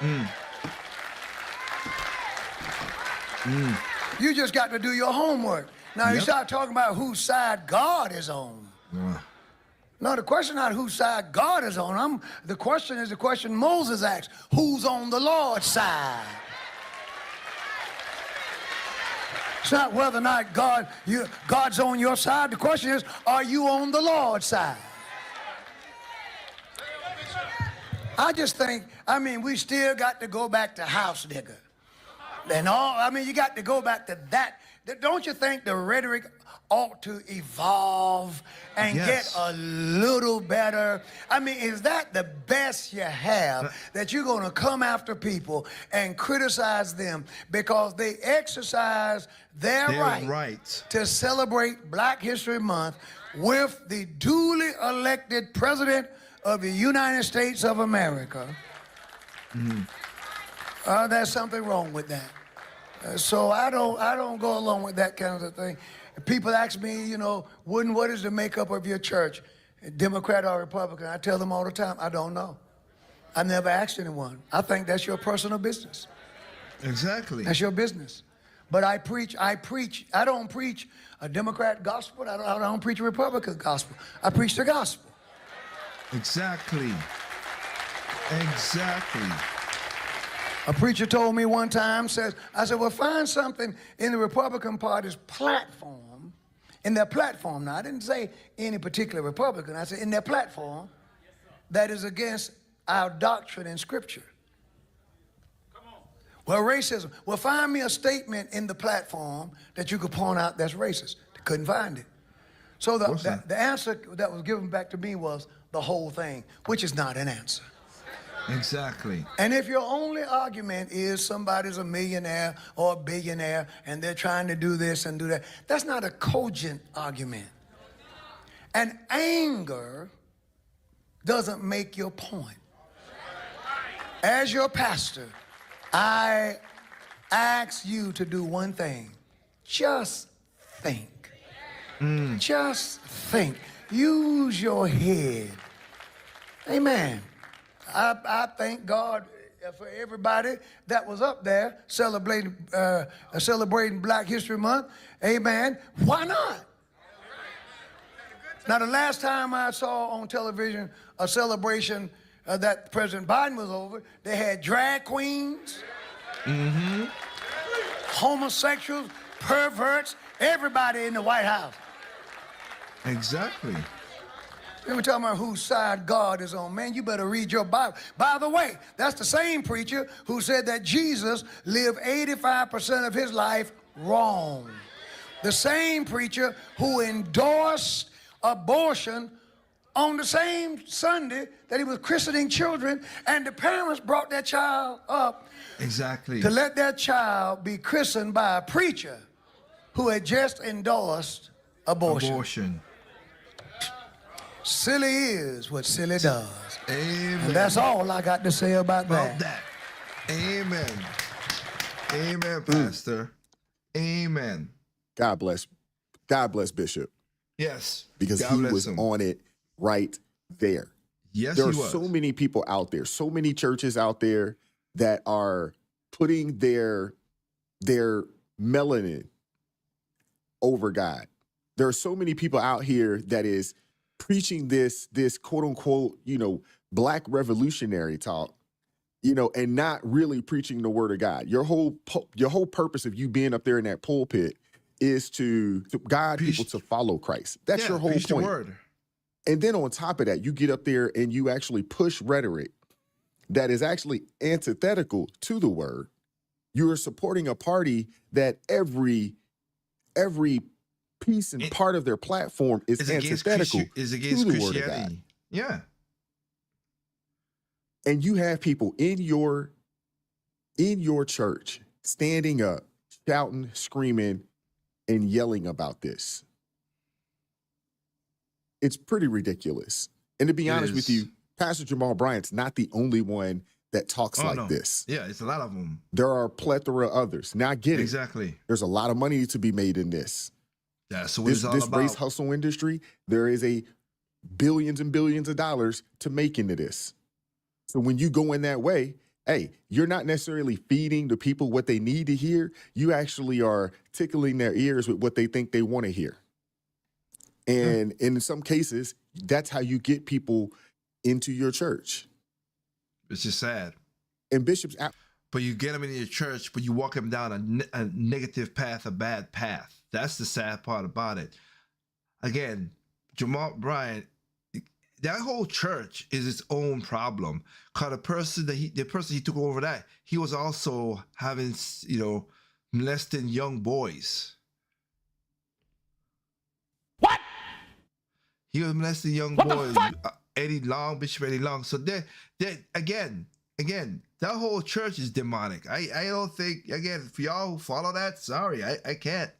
[SPEAKER 13] You just got to do your homework. Now you start talking about whose side God is on. No, the question not whose side God is on. The question is the question Moses asked. Who's on the Lord's side? It's not whether or not God's on your side. The question is, are you on the Lord's side? I just think, we still got to go back to house nigger. And you got to go back to that. Don't you think the rhetoric ought to evolve and get a little better? Is that the best you have, that you're going to come after people and criticize them because they exercise their right to celebrate Black History Month with the duly elected President of the United States of America? There's something wrong with that. So I don't go along with that kind of thing. People ask me, what is the makeup of your church? Democrat or Republican? I tell them all the time, I don't know. I've never asked anyone. I think that's your personal business.
[SPEAKER 2] Exactly.
[SPEAKER 13] That's your business. But I preach. I don't preach a Democrat gospel. I don't preach a Republican gospel. I preach the gospel.
[SPEAKER 2] Exactly.
[SPEAKER 13] A preacher told me one time, I said, well, find something in the Republican Party's platform, in their platform. Now, I didn't say any particular Republican. I said in their platform that is against our doctrine in Scripture. Well, racism. Well, find me a statement in the platform that you could point out that's racist. They couldn't find it. So the answer that was given back to me was the whole thing, which is not an answer.
[SPEAKER 2] Exactly.
[SPEAKER 13] And if your only argument is somebody's a millionaire or a billionaire and they're trying to do this and do that, that's not a cogent argument. And anger doesn't make your point. As your pastor, I ask you to do one thing. Just think. Just think. Use your head. Amen. I thank God for everybody that was up there celebrating Black History Month. Amen. Why not? Now, the last time I saw on television a celebration that President Biden was over, they had drag queens, homosexuals, perverts, everybody in the White House.
[SPEAKER 2] Exactly.
[SPEAKER 13] Let me tell you whose side God is on. Man, you better read your Bible. By the way, that's the same preacher who said that Jesus lived 85% of his life wrong. The same preacher who endorsed abortion on the same Sunday that he was christening children, and the parents brought that child up
[SPEAKER 2] exactly
[SPEAKER 13] to let that child be christened by a preacher who had just endorsed abortion. Silly is what silly does.
[SPEAKER 2] Amen.
[SPEAKER 13] And that's all I got to say about that.
[SPEAKER 2] Amen. Amen, Pastor. Amen.
[SPEAKER 14] God bless. God bless Bishop.
[SPEAKER 2] Yes.
[SPEAKER 14] Because
[SPEAKER 2] God
[SPEAKER 14] he
[SPEAKER 2] bless
[SPEAKER 14] was
[SPEAKER 2] him.
[SPEAKER 14] on it right there.
[SPEAKER 2] Yes,
[SPEAKER 14] there
[SPEAKER 2] he
[SPEAKER 14] are
[SPEAKER 2] was.
[SPEAKER 14] so many people out there, so many churches out there that are putting their melanin over God. There are so many people out here that is preaching this quote unquote, Black revolutionary talk, and not really preaching the word of God. Your whole purpose of you being up there in that pulpit is to guide people to follow Christ. That's your whole
[SPEAKER 2] preach
[SPEAKER 14] point.
[SPEAKER 2] the word.
[SPEAKER 14] And then on top of that, you get up there and you actually push rhetoric that is actually antithetical to the word. You are supporting a party that every piece and part of their platform is antithetical
[SPEAKER 2] against
[SPEAKER 14] to the word of God.
[SPEAKER 2] Christianity. Yeah.
[SPEAKER 14] And you have people in your church standing up, shouting, screaming, and yelling about this. It's pretty ridiculous. And to be honest with you, Pastor Jamal Bryant's not the only one that talks like this.
[SPEAKER 2] Yeah, it's a lot of them.
[SPEAKER 14] There are a plethora of others. Now I get it.
[SPEAKER 2] Exactly.
[SPEAKER 14] There's a lot of money to be made in this.
[SPEAKER 2] That's what it's all
[SPEAKER 14] this
[SPEAKER 2] about.
[SPEAKER 14] race hustle industry, there is a billions and billions of dollars to make into this. So when you go in that way, hey, you're not necessarily feeding the people what they need to hear. You actually are tickling their ears with what they think they want to hear. And in some cases, that's how you get people into your church.
[SPEAKER 2] It's just sad.
[SPEAKER 14] And bishops,
[SPEAKER 2] but you get them in your church, but you walk them down a negative path, a bad path. That's the sad part about it. Again, Jamal Bryant, that whole church is its own problem. Cause the person he took over that, he was also having, molesting young boys.
[SPEAKER 1] What?
[SPEAKER 2] He was molesting young boys. Bishop Eddie Long. So again, that whole church is demonic. I don't think, again, for y'all who follow that, sorry, I can't.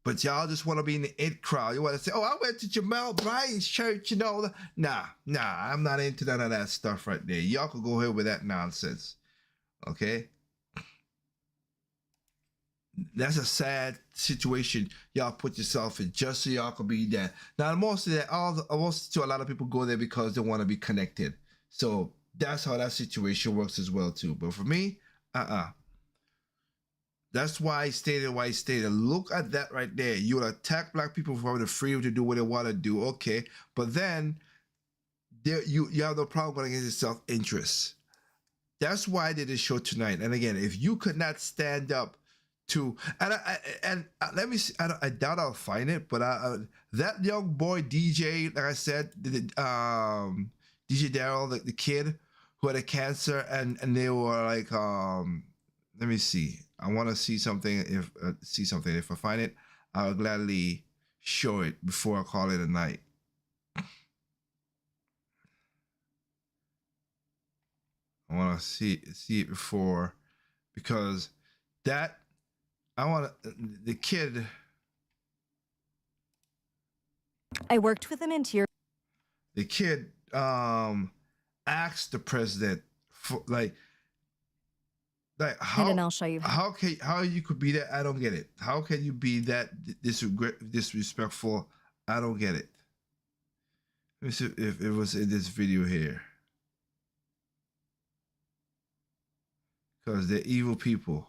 [SPEAKER 2] But y'all just want to be in the it crowd. You want to say, oh, I went to Jamal Bryant's church, Nah, I'm not into none of that stuff right there. Y'all could go ahead with that nonsense. Okay? That's a sad situation y'all put yourself in just so y'all could be there. Now, most to a lot of people go there because they want to be connected. So that's how that situation works as well too. But for me, That's why I stated why I stated. Look at that right there. You will attack black people for having the freedom to do what they want to do. Okay. But then you have no problem going against your self-interest. That's why I did this show tonight. And again, if you could not stand up to, and let me see, I doubt I'll find it, but that young boy DJ, like I said, DJ Daryl, the kid who had a cancer, and they were like, let me see. I want to see something. If I find it, I'll gladly show it before I call it a night. I want to see it before, because the kid.
[SPEAKER 12] I worked with an interior.
[SPEAKER 2] The kid asked the president for, like, Like how?
[SPEAKER 12] And then I'll show you.
[SPEAKER 2] How you could be that? I don't get it. How can you be that disrespectful? I don't get it. Let me see if it was in this video here. Because they're evil people.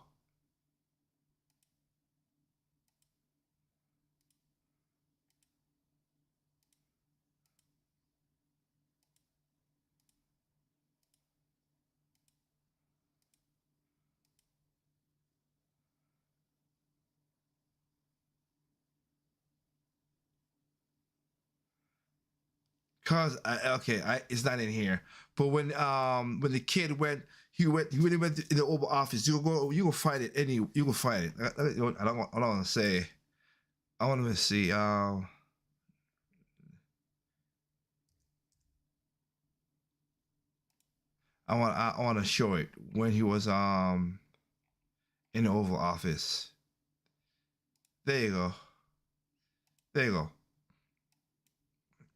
[SPEAKER 2] Cause it's not in here. But when the kid went, he really went to the Oval Office. You go find it. You can find it. I don't want to say. I want to see. I want to show it when he was in the Oval Office. There you go. There you go.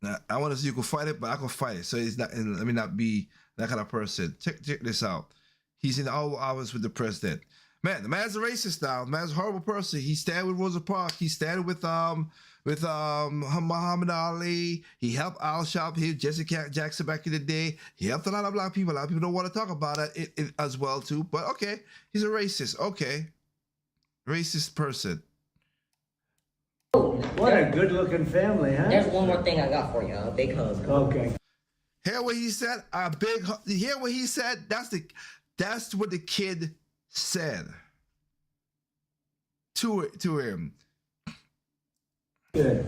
[SPEAKER 2] Now, I want to see you can fight it, but I can fight it. So it's not. Let me not be that kind of person. Check this out. He's in the Oval Office with the president. Man, the man's a racist now. The man's a horrible person. He stand with Rosa Parks. He stand with Muhammad Ali. He helped Al Sharpton. He Jesse Jackson back in the day. He helped a lot of black people. A lot of people don't want to talk about it as well too. But okay, he's a racist. Okay, racist person.
[SPEAKER 17] What a good-looking family, huh?
[SPEAKER 18] There's one more thing I got for you, a big hug.
[SPEAKER 17] Okay.
[SPEAKER 2] Hear what he said? A big. Hear what he said? That's what the kid said to him.
[SPEAKER 17] Good.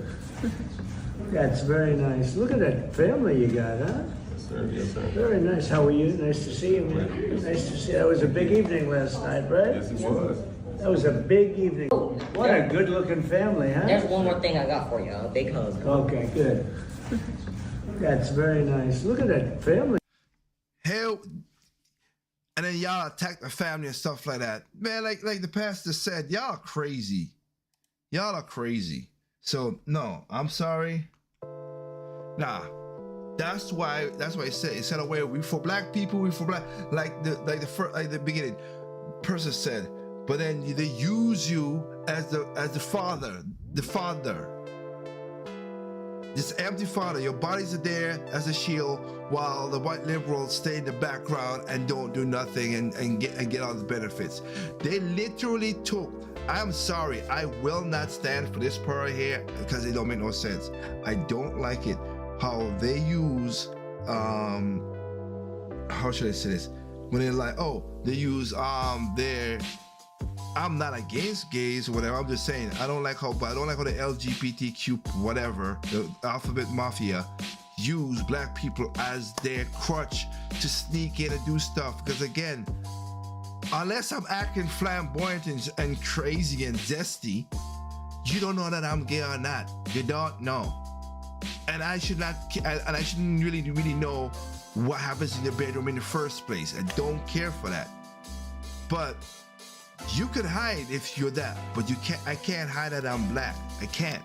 [SPEAKER 17] That's very nice. Look at that family you got, huh?
[SPEAKER 19] Yes, sir. Yes, sir.
[SPEAKER 17] Very nice. How are you? Nice to see you, man. Nice to see you. That was a big evening last night, right?
[SPEAKER 19] Yes, it was.
[SPEAKER 17] That was a big evening. What a good-looking family, huh?
[SPEAKER 18] There's one more thing I got for you, a big hug.
[SPEAKER 17] Okay, good. That's very nice. Look at that family.
[SPEAKER 2] Hell, and then y'all attack the family and stuff like that. Man, like the pastor said, y'all are crazy. Y'all are crazy. So no, I'm sorry. Nah. That's why it said away. We for black people, we for black like the beginning person said. But then they use you as the father, this empty father. Your bodies are there as a shield, while the white liberals stay in the background and don't do nothing and get all the benefits. They literally took. I'm sorry, I will not stand for this part here because it don't make no sense. I don't like it how they use how should I say this? When they're like, they use their. I'm not against gays or whatever. I'm just saying I don't like how the LGBTQ whatever, the alphabet mafia, use black people as their crutch to sneak in and do stuff. Because again, unless I'm acting flamboyant and crazy and zesty, you don't know that I'm gay or not. You don't know, and I shouldn't really know what happens in the bedroom in the first place. I don't care for that, but. You could hide if you're that, but you can't. I can't hide that I'm black. I can't.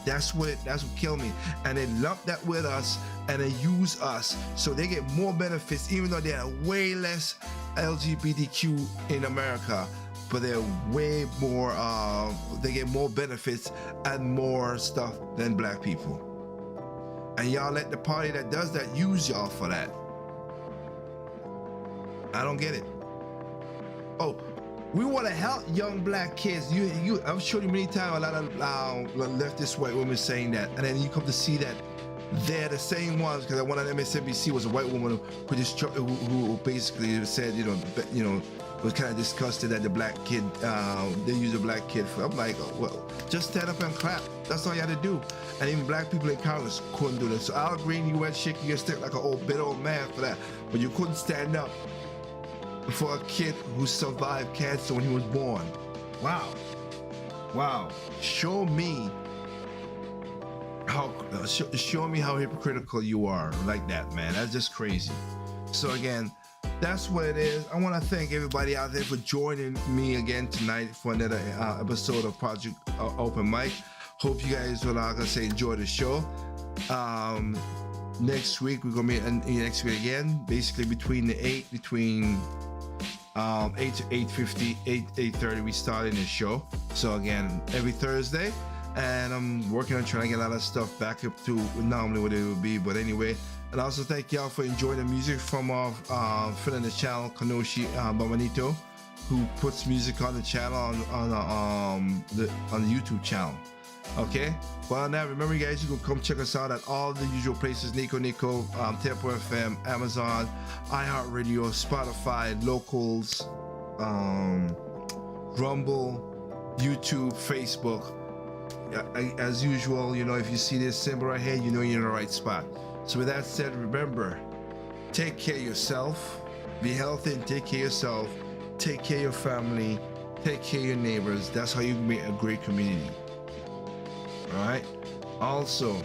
[SPEAKER 2] That's what killed me. And they lump that with us, and they use us, so they get more benefits, even though there are way less LGBTQ in America. But they're way more. They get more benefits and more stuff than black people. And y'all let the party that does that use y'all for that. I don't get it. Oh. We want to help young black kids. I've showed you many times a lot of leftist white women saying that, and then you come to see that they're the same ones. Because one on MSNBC was a white woman who basically said, was kind of disgusted that the black kid they use a black kid for. I'm like, well, just stand up and clap. That's all you had to do. And even black people in Congress couldn't do that. So Al Green, you went shaking your stick like an bitter old man for that, but you couldn't stand up for a kid who survived cancer when he was born. Wow. Show me how hypocritical you are like that, man. That's just crazy. So again, that's what it is. I want to thank everybody out there for joining me again tonight for another episode of Project Open Mic. Hope you guys will, enjoy the show. Next week we're gonna be next week again, basically between 8 to 8:50, 8:30 we starting the show. So again, every Thursday, and I'm working on trying to get a lot of stuff back up to normally what it would be. But anyway, and also thank y'all for enjoying the music from our friend on the channel, Kanoshi Bamanito, who puts music on the channel on the YouTube channel. Okay, well now remember, you guys, you can come check us out at all the usual places: Nico, Tempo FM, Amazon, iHeartRadio, Spotify, Locals, Rumble, YouTube, Facebook. As usual, you know, if you see this symbol right here, you know you're in the right spot. So with that said, remember, take care of yourself, be healthy and take care of yourself, take care of your family, take care of your neighbors. That's how you make a great community. All right. Also,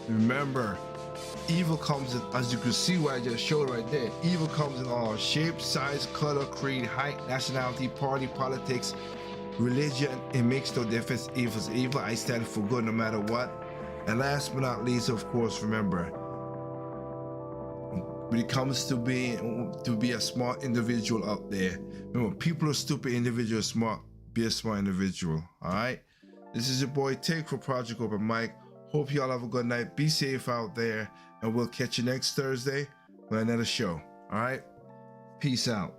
[SPEAKER 2] remember, evil comes in, as you can see what I just showed right there, evil comes in all shape, size, color, creed, height, nationality, party, politics, religion. It makes no difference. Evil is evil. I stand for good no matter what. And last but not least, of course, remember, when it comes to be a smart individual out there, remember, people are stupid, individuals smart. Be a smart individual. All right. This is your boy Take for Project Open Mic. Hope y'all have a good night. Be safe out there, and we'll catch you next Thursday with another show. All right. Peace out.